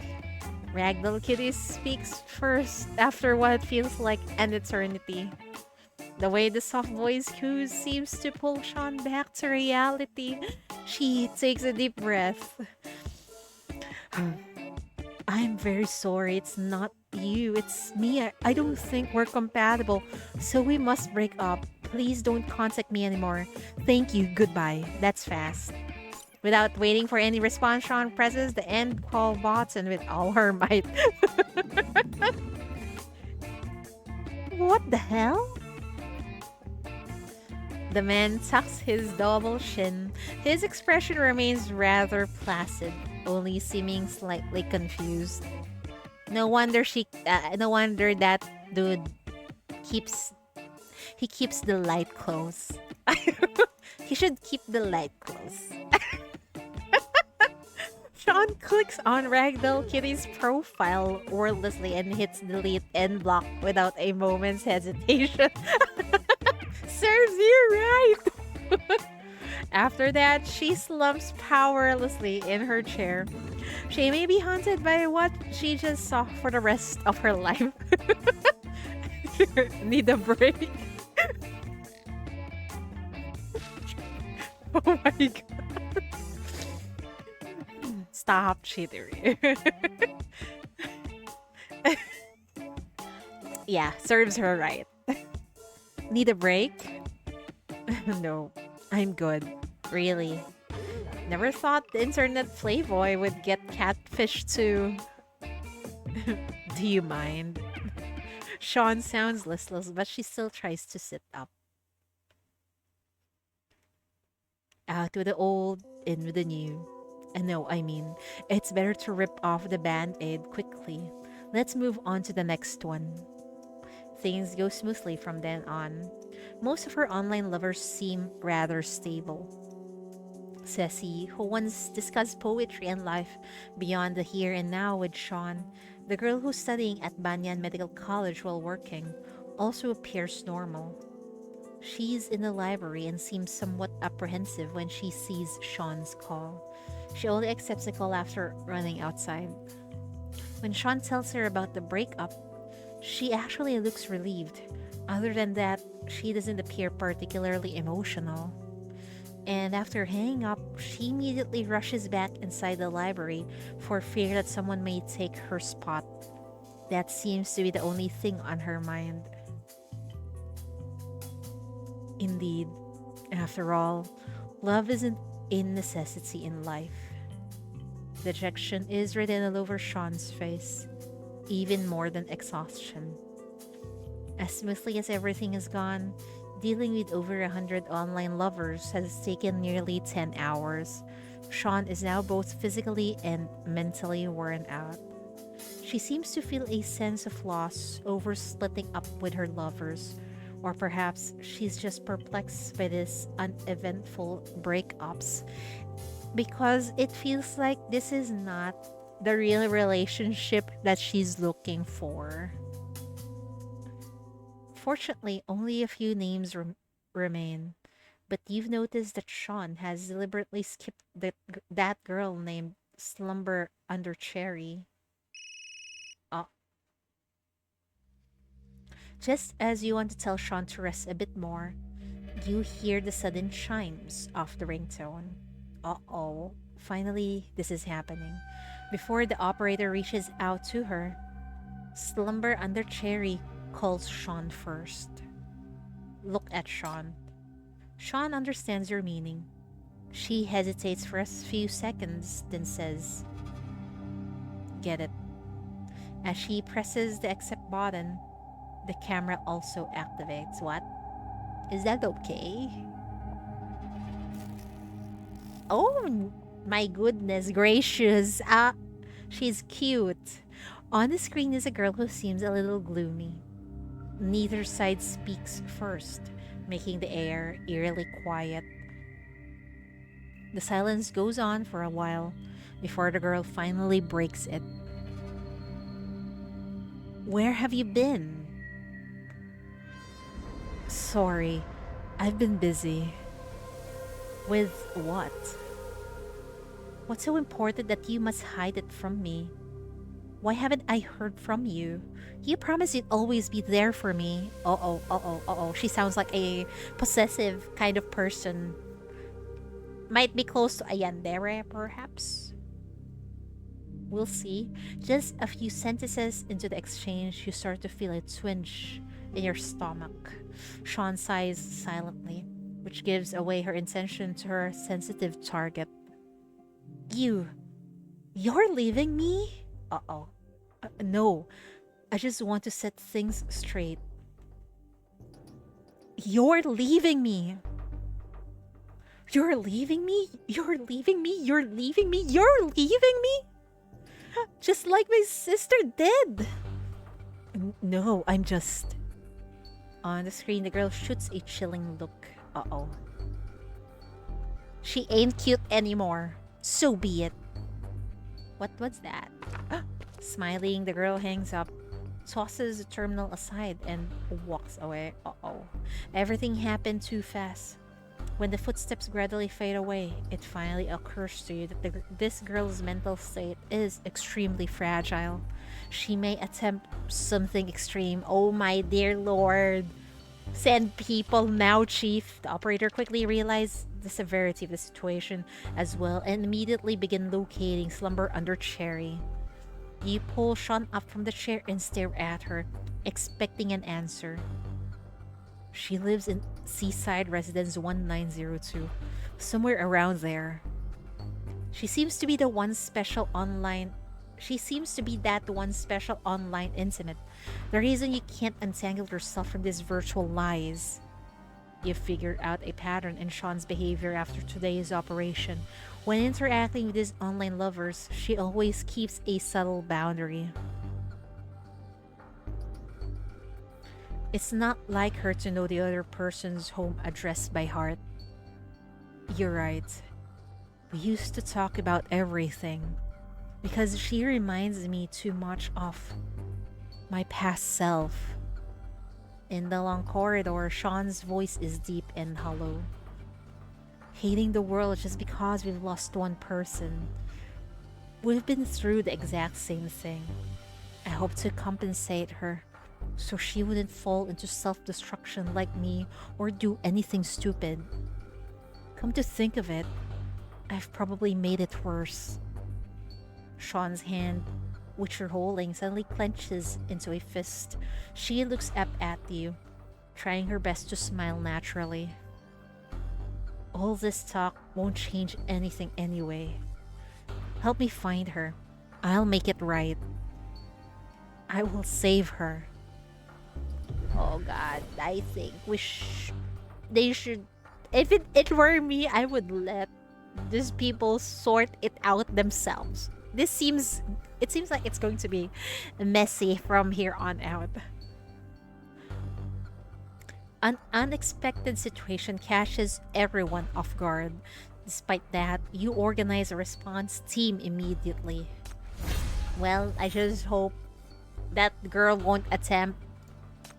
Ragdoll Kitty speaks first after what feels like an eternity. The way the soft voice coos seems to pull Shawn back to reality. She takes a deep breath. I'm very sorry. It's not you. It's me. I don't think we're compatible. So we must break up. Please don't contact me anymore. Thank you. Goodbye. That's fast. Without waiting for any response, Shawn presses the end call button with all her might. What the hell? The man tucks his double chin. His expression remains rather placid, only seeming slightly confused. No wonder that dude keeps he keeps the light close. He should keep the light close. Shawn clicks on Ragdoll Kitty's profile wordlessly and hits delete and block without a moment's hesitation. Serves you right! After that, she slumps powerlessly in her chair. She may be haunted by what she just saw for the rest of her life. Need a break? Oh my god. Stop, Chidori. Yeah, serves her right. Need a break? No, I'm good. Really. Never thought the internet playboy would get catfished too. Do you mind? Shawn sounds listless, but she still tries to sit up. Out with the old, in with the new. And no, I mean, it's better to rip off the band-aid quickly. Let's move on to the next one. Things go smoothly from then on. Most of her online lovers seem rather stable. Ceci, who once discussed poetry and life beyond the here and now with Shawn, the girl who's studying at Banyan Medical College while working, also appears normal. She's in the library and seems somewhat apprehensive when she sees Shawn's call. She only accepts the call after running outside. When Shawn tells her about the breakup, she actually looks relieved. Other than that, she doesn't appear particularly emotional. And after hanging up, she immediately rushes back inside the library for fear that someone may take her spot. That seems to be the only thing on her mind. Indeed, after all, love isn't a necessity in life. Dejection is written all over Shawn's face, even more than exhaustion. As smoothly as everything is gone, dealing with over 100 online lovers has taken nearly 10 hours. Shawn is now both physically and mentally worn out. She seems to feel a sense of loss over splitting up with her lovers, or perhaps she's just perplexed by these uneventful breakups because it feels like this is not the real relationship that she's looking for. Fortunately, only a few names remain, but you've noticed that Shawn has deliberately skipped that girl named Slumber Under Cherry. Uh, just as you want to tell Shawn to rest a bit more, you hear the sudden chimes of the ringtone. Uh-oh, finally this is happening. Before the operator reaches out to her, Slumber Under Cherry calls Shawn first. Look at Shawn. Shawn understands your meaning. She hesitates for a few seconds, then says, "Get it." As she presses the accept button, the camera also activates. What? Is that okay? Oh, my goodness gracious. She's cute. On the screen is a girl who seems a little gloomy. Neither side speaks first, making the air eerily quiet. The silence goes on for a while before the girl finally breaks it. Where have you been? Sorry, I've been busy. With what? What's so important that you must hide it from me? Why haven't I heard from you? You promised you'd always be there for me. Uh oh, uh oh, uh oh. She sounds like a possessive kind of person. Might be close to a yandere, perhaps? We'll see. Just a few sentences into the exchange, you start to feel a twinge in your stomach. Shawn sighs silently, which gives away her intention to her sensitive target. You're leaving me? Uh-oh. No, I just want to set things straight. You're leaving me. You're leaving me? You're leaving me? You're leaving me? You're leaving me? Just like my sister did. No, I'm just... On the screen, the girl shoots a chilling look. Uh-oh. She ain't cute anymore. So be it. What was that? Smiling, the girl hangs up, tosses the terminal aside, and walks away. Uh-oh. Everything happened too fast. When the footsteps gradually fade away, it finally occurs to you that this girl's mental state is extremely fragile. She may attempt something extreme. Oh my dear lord. Send people now, Chief. The operator quickly realized the severity of the situation as well and immediately begin locating slumber under Cherry. You pull Shawn up from the chair and stare at her, expecting an answer. She lives in Seaside Residence 1902, somewhere around there. She seems to be that one special online intimate. The reason you can't untangle yourself from these virtual lies. You've figured out a pattern in Shawn's behavior after today's operation. When interacting with his online lovers, she always keeps a subtle boundary. It's not like her to know the other person's home address by heart. You're right. We used to talk about everything because she reminds me too much of my past self. In the long corridor, Shawn's voice is deep and hollow. Hating the world just because we've lost one person. We've been through the exact same thing. I hope to compensate her so she wouldn't fall into self-destruction like me or do anything stupid. Come to think of it, I've probably made it worse. Shawn's hand, which you're holding, suddenly clenches into a fist. She looks up at you, trying her best to smile naturally. All this talk won't change anything anyway. Help me find her. I'll make it right. I will save her. Oh god, I think they should... If it were me, I would let these people sort it out themselves. It seems like it's going to be messy from here on out. An unexpected situation catches everyone off guard. Despite that, you organize a response team immediately. Well, I just hope that girl won't attempt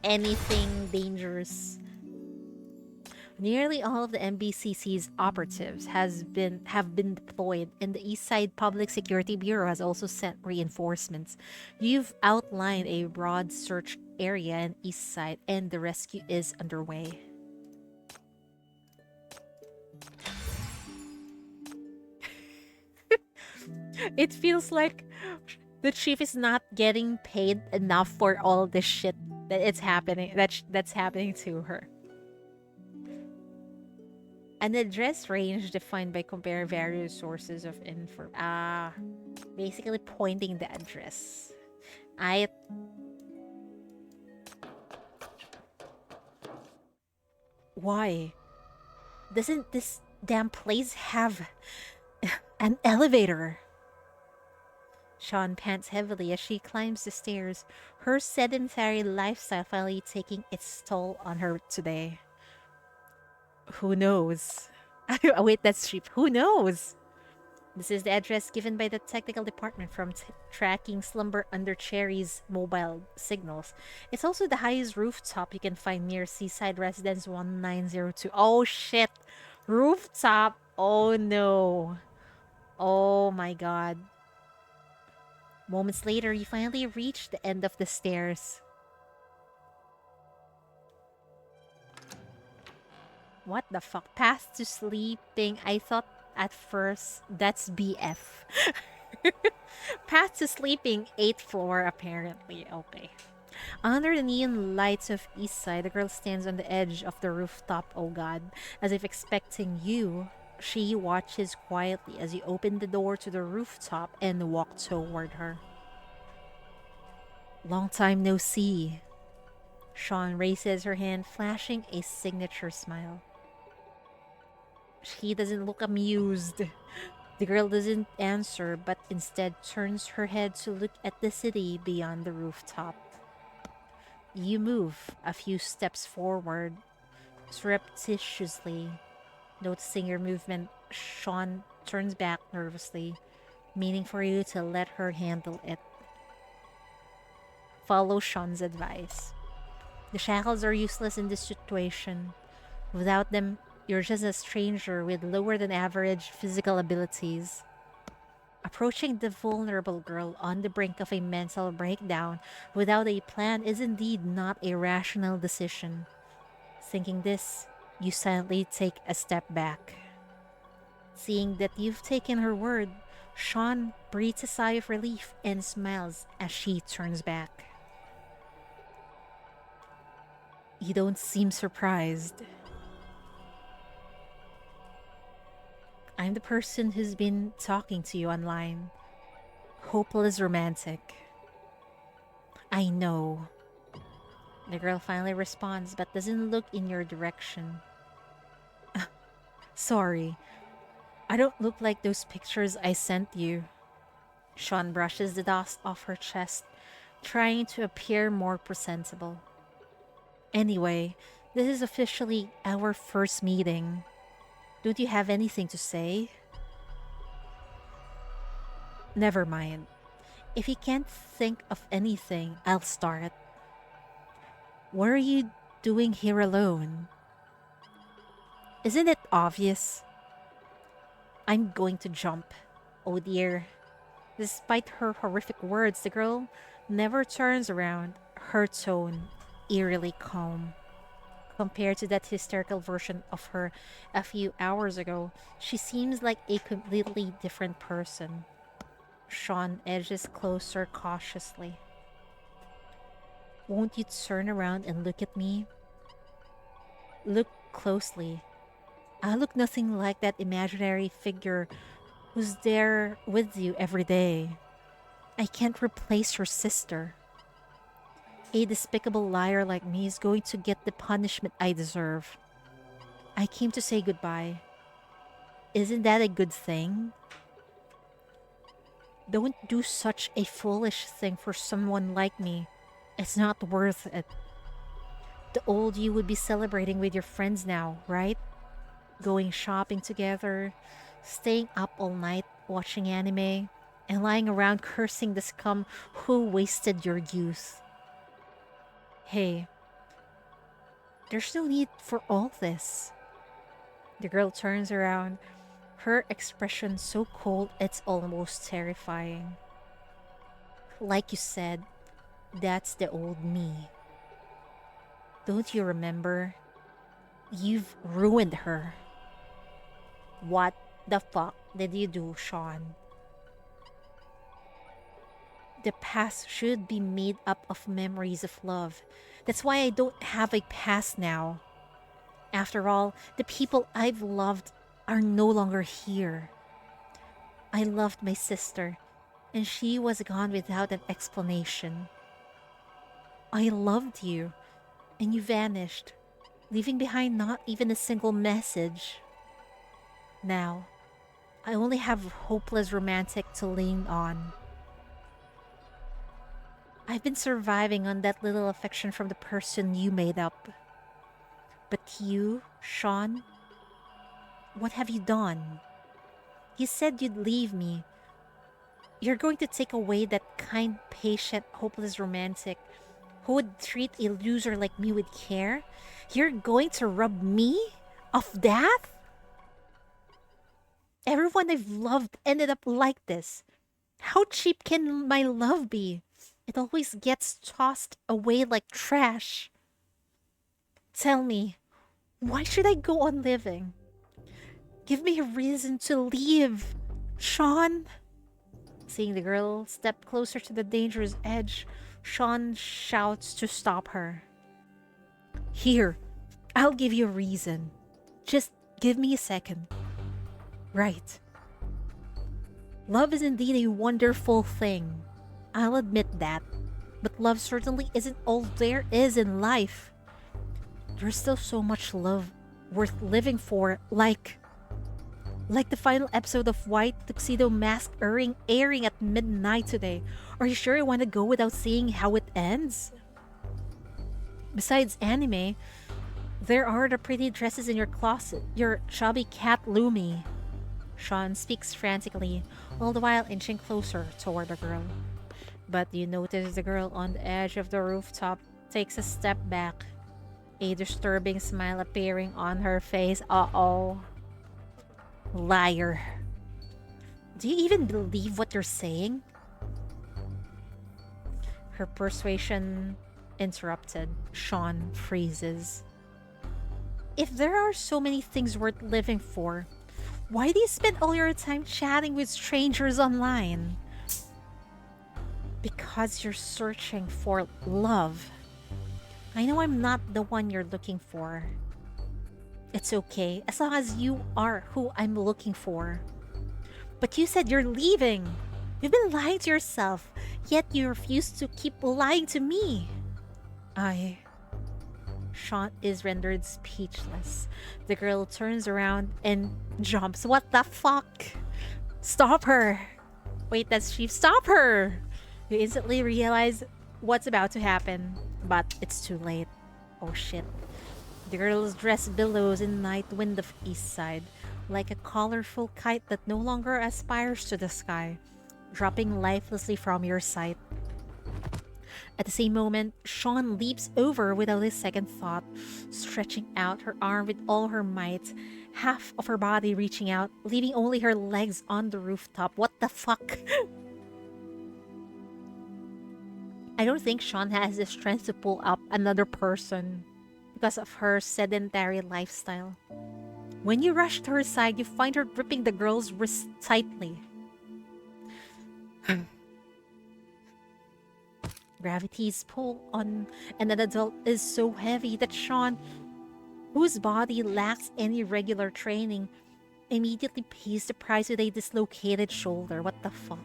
anything dangerous. Nearly all of the MBCC's operatives have been deployed, and the Eastside Public Security Bureau has also sent reinforcements. You've outlined a broad search area in Eastside, and the rescue is underway. It feels like the chief is not getting paid enough for all this shit that's happening to her. An address range defined by compare various sources of info. Basically pointing the address. I. Why? Doesn't this damn place have an elevator? Shawn pants heavily as she climbs the stairs, her sedentary lifestyle finally taking its toll on her today. Who knows? Oh, wait, that's sheep. Who knows? This is the address given by the technical department from tracking slumber under Cherry's mobile signals. It's also the highest rooftop you can find near Seaside Residence 1902. Oh shit! Rooftop! Oh no! Oh my god. Moments later, you finally reach the end of the stairs. What the fuck? Path to sleeping. I thought at first that's BF. Path to sleeping, 8th floor, apparently. Okay. Under the neon lights of East Side, the girl stands on the edge of the rooftop, oh god, as if expecting you. She watches quietly as you open the door to the rooftop and walk toward her. Long time no see. Shawn raises her hand, flashing a signature smile. She doesn't look amused. The girl doesn't answer, but instead turns her head to look at the city beyond the rooftop. You move a few steps forward, surreptitiously. Noticing your movement, Shawn turns back nervously, meaning for you to let her handle it. Follow Shawn's advice. The shackles are useless in this situation. Without them, you're just a stranger with lower than average physical abilities. Approaching the vulnerable girl on the brink of a mental breakdown without a plan is indeed not a rational decision. Thinking this, you silently take a step back. Seeing that you've taken her word, Shawn breathes a sigh of relief and smiles as she turns back. You don't seem surprised. I'm the person who's been talking to you online. Hopeless romantic. I know. The girl finally responds but doesn't look in your direction. Sorry, I don't look like those pictures I sent you. Shawn brushes the dust off her chest, trying to appear more presentable. Anyway, this is officially our first meeting. Don't you have anything to say? Never mind. If you can't think of anything, I'll start. What are you doing here alone? Isn't it obvious? I'm going to jump. Oh dear. Despite her horrific words, the girl never turns around, her tone eerily calm. Compared to that hysterical version of her a few hours ago, she seems like a completely different person. Shawn edges closer cautiously. Won't you turn around and look at me? Look closely. I look nothing like that imaginary figure who's there with you every day. I can't replace your sister. A despicable liar like me is going to get the punishment I deserve. I came to say goodbye. Isn't that a good thing? Don't do such a foolish thing for someone like me. It's not worth it. The old you would be celebrating with your friends now, right? Going shopping together, staying up all night watching anime, and lying around cursing the scum who wasted your youth. Hey, there's no need for all this. The girl turns around, her expression so cold it's almost terrifying. Like you said, that's the old me. Don't you remember? You've ruined her. What the fuck did you do, Shawn? The past should be made up of memories of love. That's why I don't have a past now. After all, the people I've loved are no longer here. I loved my sister, and she was gone without an explanation. I loved you, and you vanished, leaving behind not even a single message. Now, I only have hopeless romantic to lean on. I've been surviving on that little affection from the person you made up. But you, Shawn, what have you done? You said you'd leave me. You're going to take away that kind, patient, hopeless romantic who would treat a loser like me with care? You're going to rob me of that? Everyone I've loved ended up like this. How cheap can my love be? It always gets tossed away like trash. Tell me, why should I go on living? Give me a reason to leave, Shawn. Seeing the girl step closer to the dangerous edge, Shawn shouts to stop her. Here, I'll give you a reason. Just give me a second. Right. Love is indeed a wonderful thing. I'll admit that. But love certainly isn't all there is in life. There's still so much love worth living for, like the final episode of White Tuxedo Mask airing at midnight today. Are you sure you want to go without seeing how it ends? Besides anime, there are the pretty dresses in your closet, your chubby cat Lumi. Shawn speaks frantically, all the while inching closer toward the girl. But you notice the girl on the edge of the rooftop takes a step back, a disturbing smile appearing on her face. Uh-oh. Liar. Do you even believe what you're saying? Her persuasion interrupted. Shawn freezes. If there are so many things worth living for, why do you spend all your time chatting with strangers online? Because you're searching for love. I know I'm not the one you're looking for. It's okay, as long as you are who I'm looking for. But you said you're leaving. You've been lying to yourself, yet you refuse to keep lying to me. Shawn is rendered speechless. The girl turns around and jumps. What the fuck? Stop her! Wait, that's Chief. Stop her! You instantly realize what's about to happen, but it's too late. Oh shit. The girl's dress billows in the night wind of East Side, like a colorful kite that no longer aspires to the sky, dropping lifelessly from your sight. At the same moment, Shawn leaps over without a second thought, stretching out her arm with all her might, half of her body reaching out, leaving only her legs on the rooftop. What the fuck? I don't think Shawn has the strength to pull up another person because of her sedentary lifestyle. When you rush to her side, you find her gripping the girl's wrist tightly. Gravity's pull on an adult is so heavy that Shawn, whose body lacks any regular training, immediately pays the price with a dislocated shoulder. What the fuck?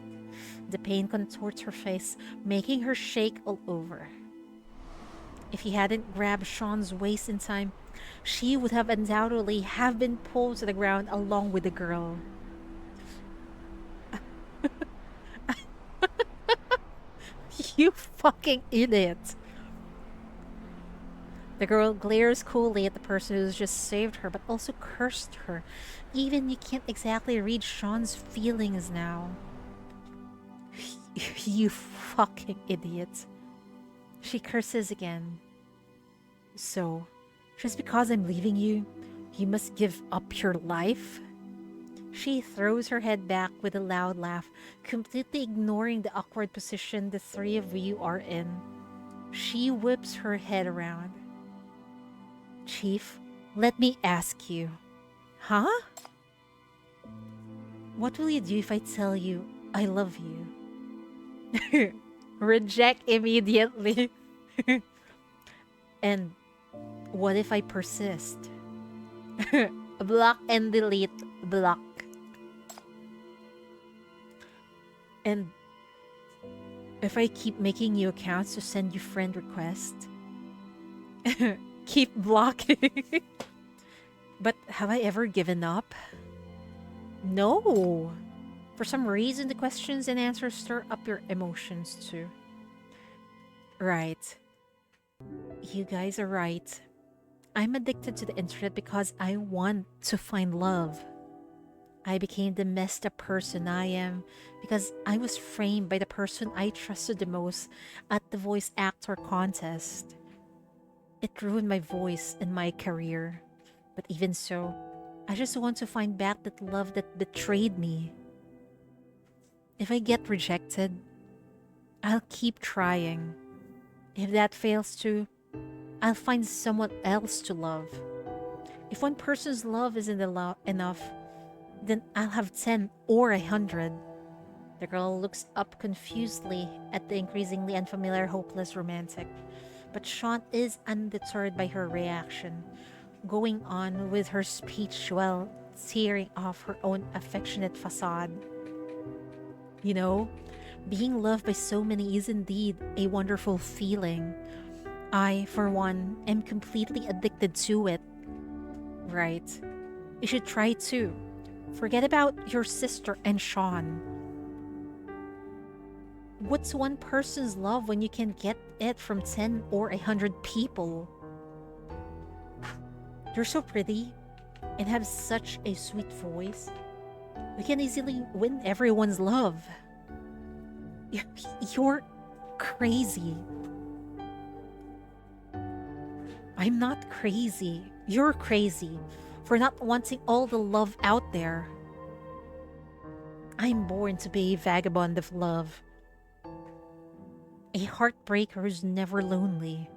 The pain contorts her face, making her shake all over. If he hadn't grabbed Shawn's waist in time, she would have undoubtedly have been pulled to the ground along with the girl. You fucking idiot. The girl glares coolly at the person who's just saved her, but also cursed her. Even you can't exactly read Shawn's feelings now. You fucking idiot. She curses again. So, just because I'm leaving you, you must give up your life? She throws her head back with a loud laugh, completely ignoring the awkward position the three of you are in. She whips her head around. Chief, let me ask you. Huh? What will you do if I tell you I love you? Reject immediately. And what if I persist? Block and delete. Block. And If I keep making new accounts to send you friend requests, keep blocking. But have I ever given up? No. For some reason, the questions and answers stir up your emotions too. Right. You guys are right. I'm addicted to the internet because I want to find love. I became the messed up person I am because I was framed by the person I trusted the most at the voice actor contest. It ruined my voice and my career. But even so, I just want to find back that love that betrayed me. If I get rejected, I'll keep trying. If that fails too, I'll find someone else to love. If one person's love isn't enough, then I'll have 10 or 100. The girl looks up confusedly at the increasingly unfamiliar, hopeless romantic. But Shawn is undeterred by her reaction, going on with her speech while tearing off her own affectionate facade. You know, being loved by so many is indeed a wonderful feeling. I, for one, am completely addicted to it. Right. You should try too. Forget about your sister and Shawn. What's one person's love when you can get it from 10 or 100 people? You're so pretty and have such a sweet voice. You can easily win everyone's love. You're crazy. I'm not crazy. You're crazy for not wanting all the love out there. I'm born to be a vagabond of love. A heartbreaker who's never lonely.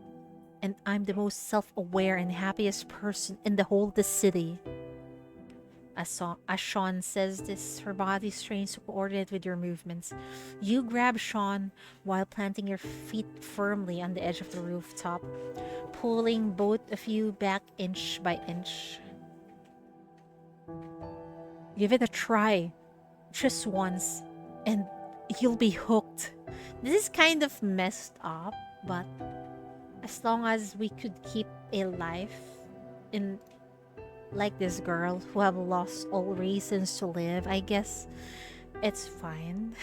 And I'm the most self-aware and happiest person in the whole this city. As Shawn says this, her body strains to coordinate with your movements. You grab Shawn while planting your feet firmly on the edge of the rooftop, pulling both of you back inch by inch. Give it a try, just once, and you'll be hooked. This is kind of messed up, but as long as we could keep a life in like this girl who have lost all reasons to live, I guess it's fine.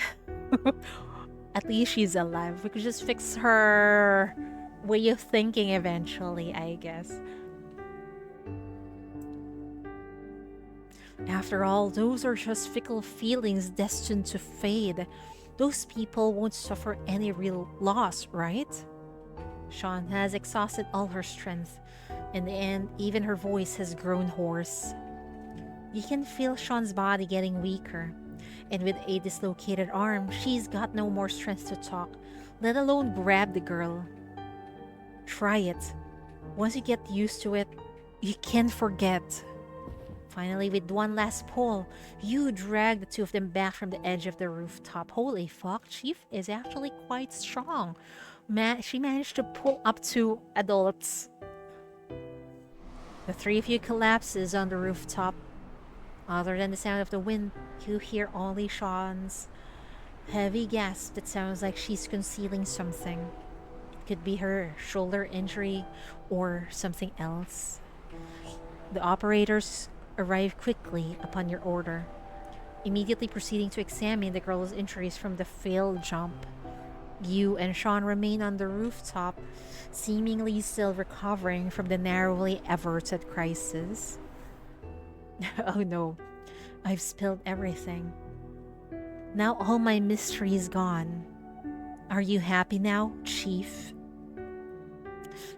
At least she's alive. We could just fix her way of thinking eventually, I guess. After all, those are just fickle feelings destined to fade. Those people won't suffer any real loss, right? Shawn has exhausted all her strength. In the end, even her voice has grown hoarse. You can feel Shawn's body getting weaker, and with a dislocated arm, she's got no more strength to talk, let alone grab the girl. Try it. Once you get used to it, you can't forget. Finally, with one last pull, you drag the two of them back from the edge of the rooftop. Holy fuck, Chief is actually quite strong. She managed to pull up two adults. The three of you collapses on the rooftop. Other than the sound of the wind, you hear only Shawn's heavy gasp that sounds like she's concealing something. It could be her shoulder injury or something else. The operators arrive quickly upon your order, immediately proceeding to examine the girl's injuries from the failed jump. You and Shawn remain on the rooftop, seemingly still recovering from the narrowly averted crisis. Oh no, I've spilled everything. Now all my mystery is gone. Are you happy now, Chief?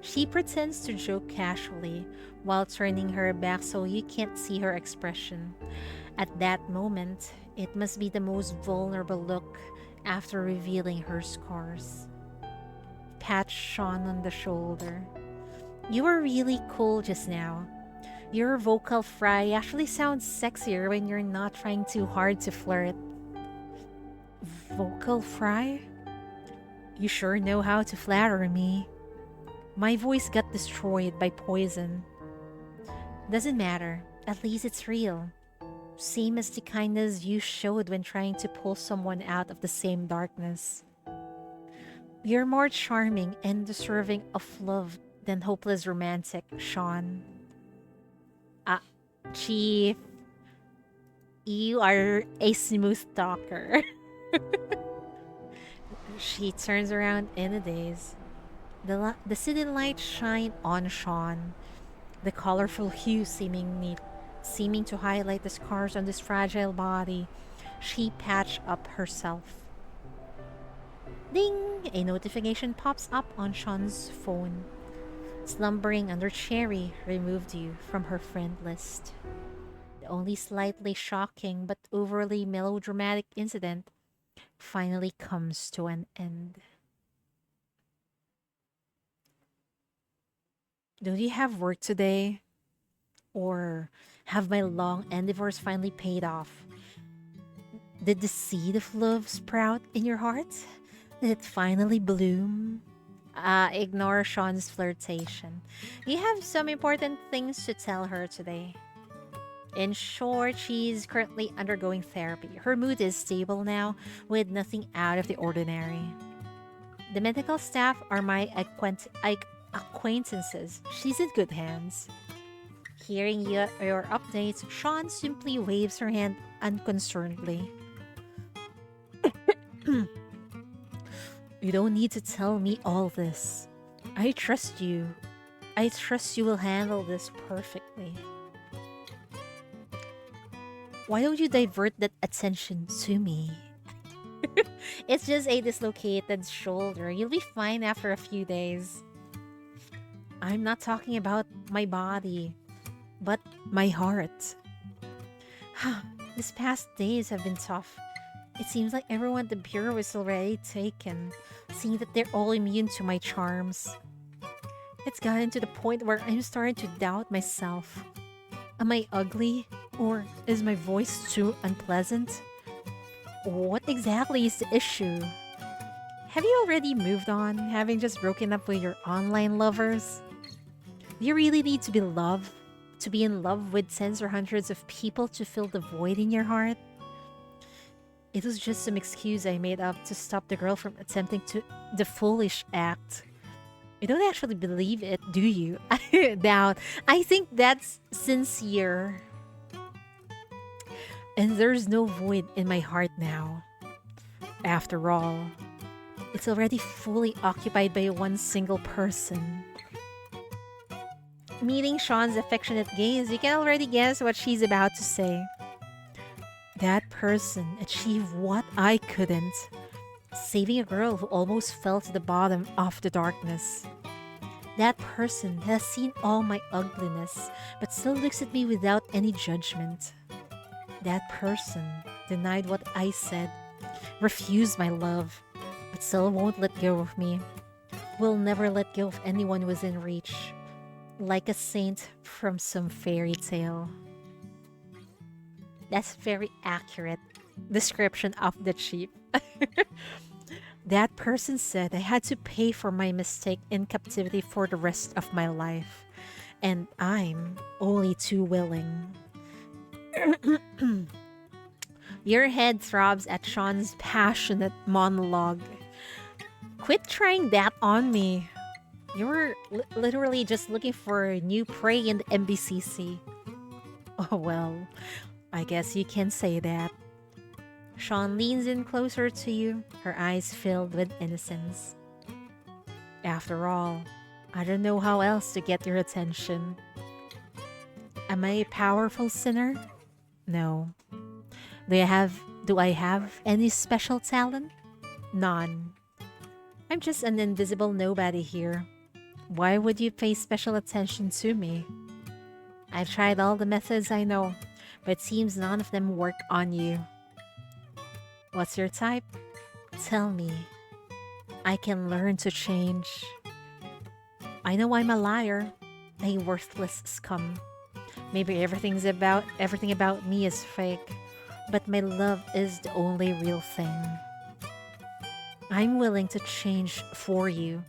She pretends to joke casually while turning her back so you can't see her expression. At that moment, it must be the most vulnerable look after revealing her scars. Pat Shawn on the shoulder. You were really cool just now. Your vocal fry actually sounds sexier when you're not trying too hard to flirt. Vocal fry? You sure know how to flatter me. My voice got destroyed by poison. Doesn't matter, at least it's real. Same as the kindness you showed when trying to pull someone out of the same darkness. You're more charming and deserving of love than hopeless romantic, Shawn. Ah, Chief, you are a smooth talker. She turns around in a daze. The city lights shine on Shawn, the colorful hue seeming to highlight the scars on this fragile body. She patched up herself. Ding! A notification pops up on Shawn's phone. Slumbering under Cherry removed you from her friend list. The only slightly shocking but overly melodramatic incident finally comes to an end. Do you have work today? Or have my long endeavors finally paid off? Did the seed of love sprout in your heart? Did it finally bloom? Ignore Sean's flirtation. You have some important things to tell her today. In short, she's currently undergoing therapy. Her mood is stable now, with nothing out of the ordinary. The medical staff are my acquaintances. She's in good hands. Hearing your updates, Sean simply waves her hand unconcernedly. You don't need to tell me all this. I trust you. I trust you will handle this perfectly. Why don't you divert that attention to me? It's just a dislocated shoulder. You'll be fine after a few days. I'm not talking about my body, but my heart. These past days have been tough. It seems like everyone at the bureau is already taken, seeing that they're all immune to my charms. It's gotten to the point where I'm starting to doubt myself. Am I ugly? Or is my voice too unpleasant? What exactly is the issue? Have you already moved on, having just broken up with your online lovers? Do you really need to be loved? To be in love with tens or hundreds of people to fill the void in your heart? It was just some excuse I made up to stop the girl from attempting the foolish act. You don't actually believe it, do you? Doubt. I think that's sincere. And there's no void in my heart now. After all, it's already fully occupied by one single person. Meeting Sean's affectionate gaze, you can already guess what she's about to say. That person achieved what I couldn't, saving a girl who almost fell to the bottom of the darkness. That person has seen all my ugliness, but still looks at me without any judgment. That person denied what I said, refused my love, but still won't let go of me. Will never let go of anyone within reach, like a saint from some fairy tale. That's very accurate description of the chief. That person said I had to pay for my mistake in captivity for the rest of my life, and I'm only too willing. Your head throbs at Sean's passionate monologue. Quit trying that on me. You were literally just looking for a new prey in the MBCC. Oh well, I guess you can say that. Sean leans in closer to you, her eyes filled with innocence. After all, I don't know how else to get your attention. Am I a powerful sinner? No. Do I have any special talent? None. I'm just an invisible nobody here. Why would you pay special attention to me? I've tried all the methods I know, but it seems none of them work on you. What's your type? Tell me. I can learn to change. I know I'm a liar, a worthless scum. Maybe everything about me is fake, but my love is the only real thing. I'm willing to change for you,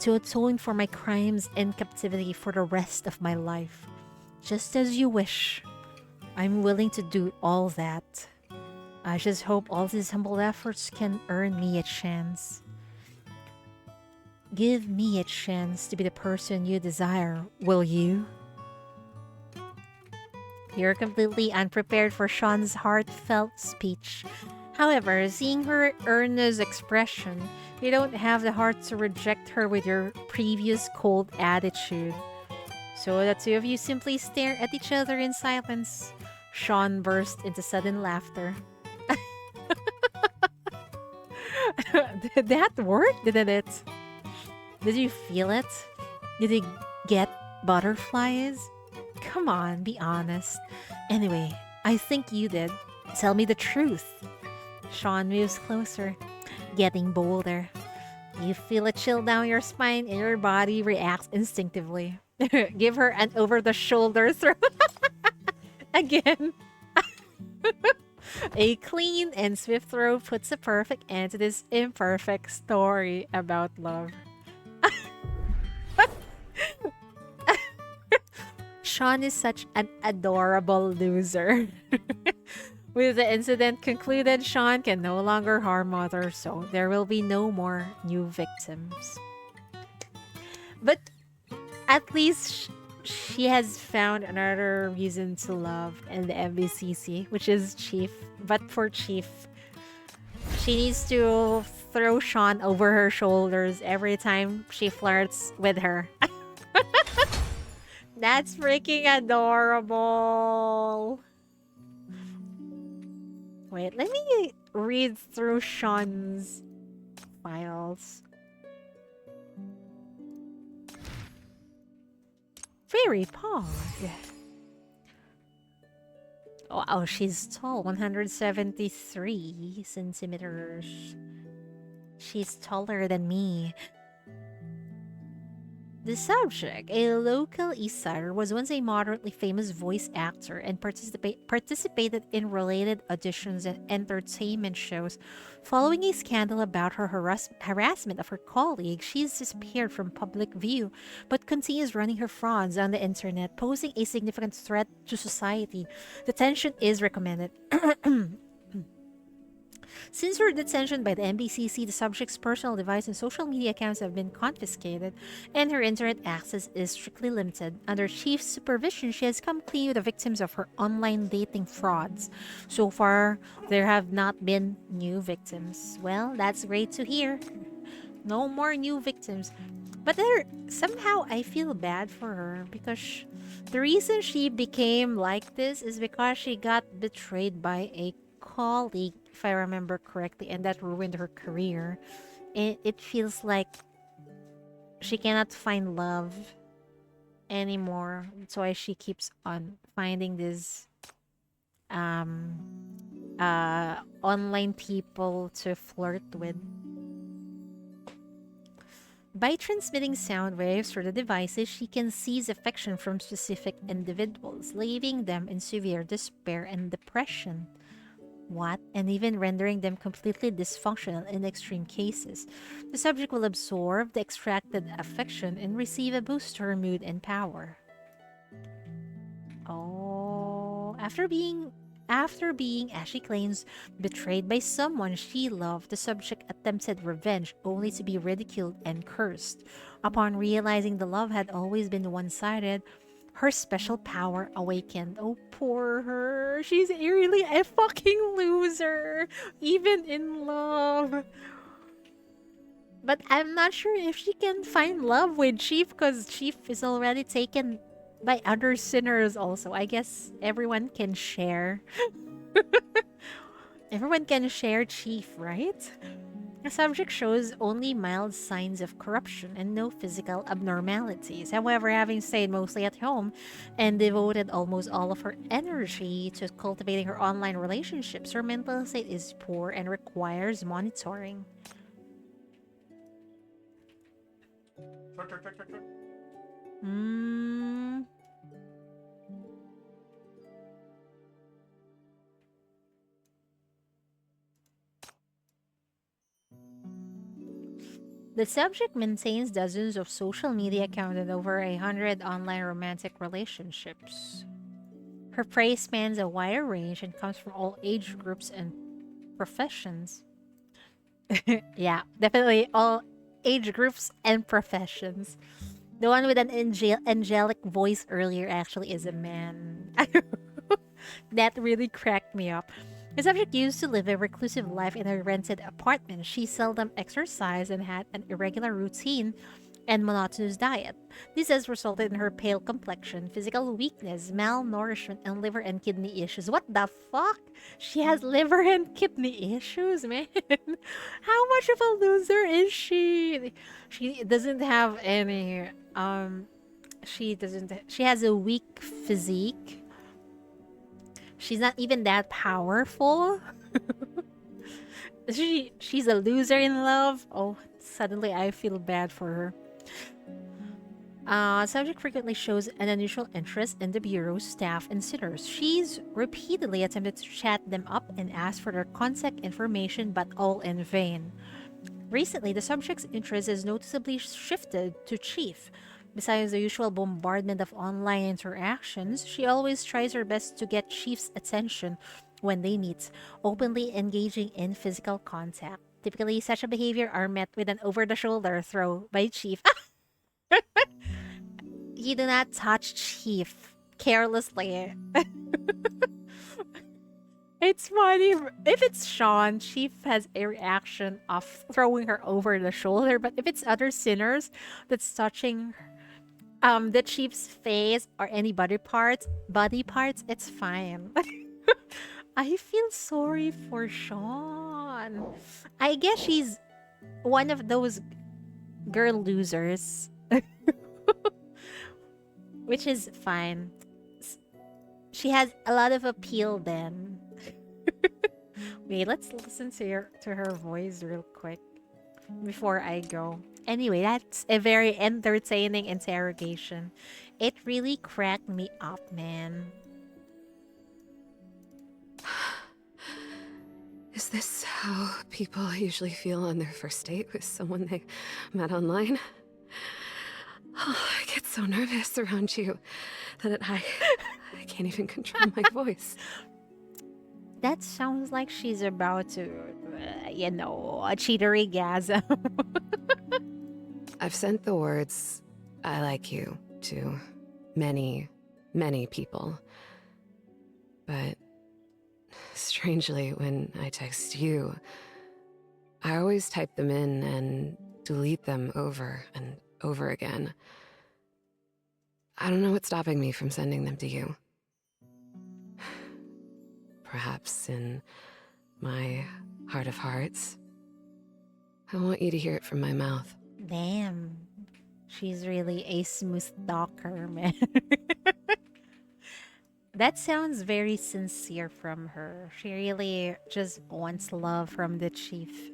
to atone for my crimes in captivity for the rest of my life. Just as you wish. I'm willing to do all that. I just hope all these humble efforts can earn me a chance. Give me a chance to be the person you desire, will you? You're completely unprepared for Shawn's heartfelt speech. However, seeing her earnest expression, you don't have the heart to reject her with your previous cold attitude. So the two of you simply stare at each other in silence. Shawn burst into sudden laughter. Did that work, didn't it? Did you feel it? Did you get butterflies? Come on, be honest. Anyway, I think you did. Tell me the truth. Shawn moves closer, getting bolder. You feel a chill down your spine and your body reacts instinctively. Give her an over the shoulder throw again. A clean and swift throw puts a perfect end to this imperfect story about love. Shawn is such an adorable loser. With the incident concluded, Shawn can no longer harm others, so there will be no more new victims. But at least she has found another reason to love in the MBCC, which is Chief. But for Chief, she needs to throw Shawn over her shoulders every time she flirts with her. That's freaking adorable. Wait, let me read through Shawn's files. Fairy Pog. Oh, she's tall, 173 centimeters. She's taller than me. The subject, a local East Sider, was once a moderately famous voice actor and participated in related auditions and entertainment shows. Following a scandal about her harassment of her colleague, she's disappeared from public view, but continues running her frauds on the internet, posing a significant threat to society. Detention is recommended. Since her detention by the NBCC, the subject's personal device and social media accounts have been confiscated, and her internet access is strictly limited. Under Chief's supervision, she has come clean with the victims of her online dating frauds. So far, there have not been new victims. Well, that's great to hear. No more new victims. But somehow I feel bad for her because the reason she became like this is because she got betrayed by a colleague, if I remember correctly, and that ruined her career. It feels like she cannot find love anymore. That's why she keeps on finding these online people to flirt with. By transmitting sound waves through the devices, she can seize affection from specific individuals, leaving them in severe despair and depression. What? And even rendering them completely dysfunctional in extreme cases. The subject will absorb the extracted affection and receive a boost to her mood and power. Oh, after being, as she claims, betrayed by someone she loved, the subject attempted revenge only to be ridiculed and cursed. Upon realizing the love had always been one-sided, her special power awakened. Oh, poor her. She's really a fucking loser, even in love. But I'm not sure if she can find love with Chief because Chief is already taken by other sinners also. I guess everyone can share. Everyone can share Chief, right? The subject shows only mild signs of corruption and no physical abnormalities. However, having stayed mostly at home and devoted almost all of her energy to cultivating her online relationships, her mental state is poor and requires monitoring. Hmm. The subject maintains dozens of social media accounts and over 100 online romantic relationships. Her prey spans a wider range and comes from all age groups and professions. Yeah, definitely all age groups and professions. The one with an angelic voice earlier actually is a man. That really cracked me up. The subject used to live a reclusive life in a rented apartment. She seldom exercised and had an irregular routine and monotonous diet. This has resulted in her pale complexion, physical weakness, malnourishment, and liver and kidney issues. What the fuck? She has liver and kidney issues, man. How much of a loser is she? She doesn't have any she has a weak physique. She's not even that powerful. She's a loser in love. Oh, suddenly I feel bad for her. Subject frequently shows an unusual interest in the Bureau's staff and sitters. She's repeatedly attempted to chat them up and ask for their contact information, but all in vain. Recently, the subject's interest has noticeably shifted to Chief. Besides the usual bombardment of online interactions, she always tries her best to get Chief's attention when they meet, openly engaging in physical contact. Typically, such a behavior are met with an over-the-shoulder throw by Chief. You do not touch Chief carelessly. It's funny. If it's Shawn, Chief has a reaction of throwing her over the shoulder. But if it's other sinners that's touching the Chief's face or any body parts, it's fine. I feel sorry for Shawn. I guess she's one of those girl losers, which is fine. She has a lot of appeal then. Wait, let's listen to her voice real quick before I go. Anyway, that's a very entertaining interrogation. It really cracked me up, man. Is this how people usually feel on their first date with someone they met online? Oh, I get so nervous around you that I can't even control my voice. That sounds like she's about to, a cheatery gasm. I've sent the words, I like you, to many, many people. But strangely, when I text you, I always type them in and delete them over and over again. I don't know what's stopping me from sending them to you. Perhaps in my heart of hearts, I want you to hear it from my mouth. Damn. She's really a smooth talker, man. That sounds very sincere from her. She really just wants love from the Chief.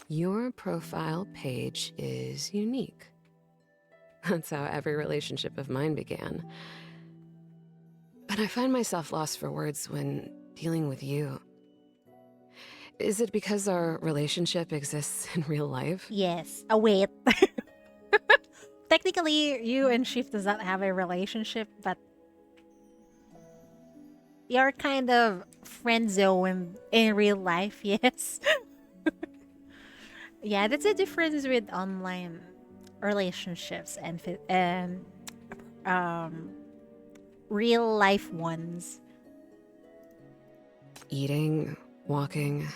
Your profile page is unique. That's how every relationship of mine began. But I find myself lost for words when dealing with you. Is it because our relationship exists in real life? Yes. Oh, wait. Technically, you and Chief does not have a relationship, but you're kind of friend zone in real life, yes. Yeah, that's a difference with online relationships and um real life ones. Eating, walking,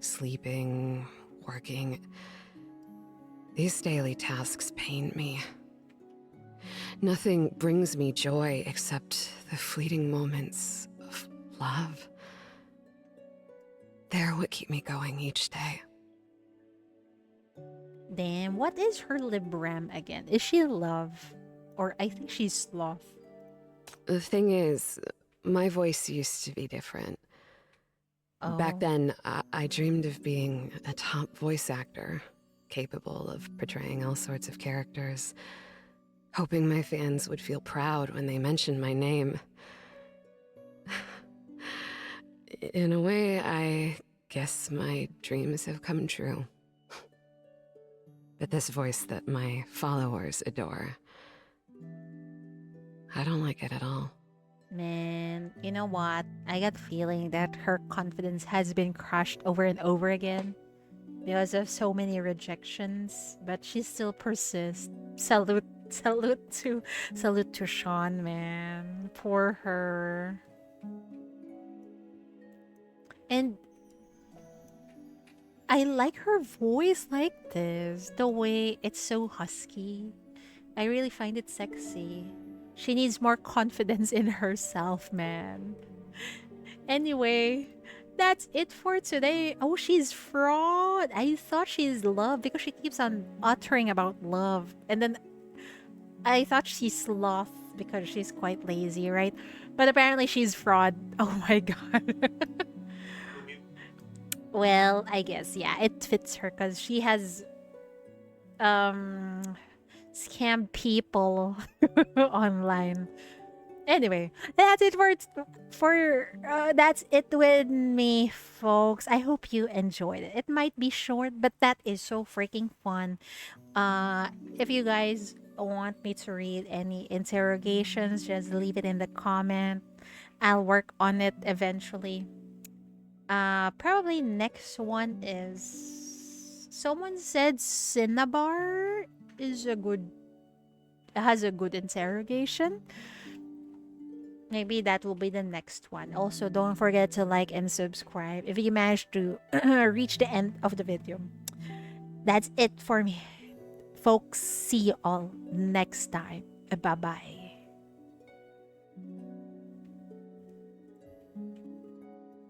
sleeping, working. These daily tasks pain me. Nothing brings me joy except the fleeting moments of love. They're what keep me going each day. Damn, what is her libram again? Is she love? Or I think she's sloth. The thing is, my voice used to be different. Oh. Back then, I dreamed of being a top voice actor, capable of portraying all sorts of characters, hoping my fans would feel proud when they mentioned my name. In a way, I guess my dreams have come true. But this voice that my followers adore, I don't like it at all. Man, you know what? I got feeling that her confidence has been crushed over and over again. because of so many rejections, but she still persists. Salute, salute to Shawn, man. Poor her. And I like her voice like this, the way it's so husky. I really find it sexy. She needs more confidence in herself, man. Anyway, that's it for today. Oh, she's fraud. I thought she's love because she keeps on uttering about love. And then I thought she's sloth because she's quite lazy, right? But apparently she's fraud. Oh my god. Well, I guess yeah, it fits her because she has um scammed people online. Anyway, that's it for that's it with me, folks. I hope you enjoyed it. It might be short, but that is so freaking fun. If you guys want me to read any interrogations, just leave it in the comment. I'll work on it eventually. Probably next one is someone said Cinnabar is a good has a good interrogation. Maybe that will be the next one. Also, don't forget to like and subscribe if you managed to reach the end of the video. That's it for me, folks. See you all next time. Bye bye.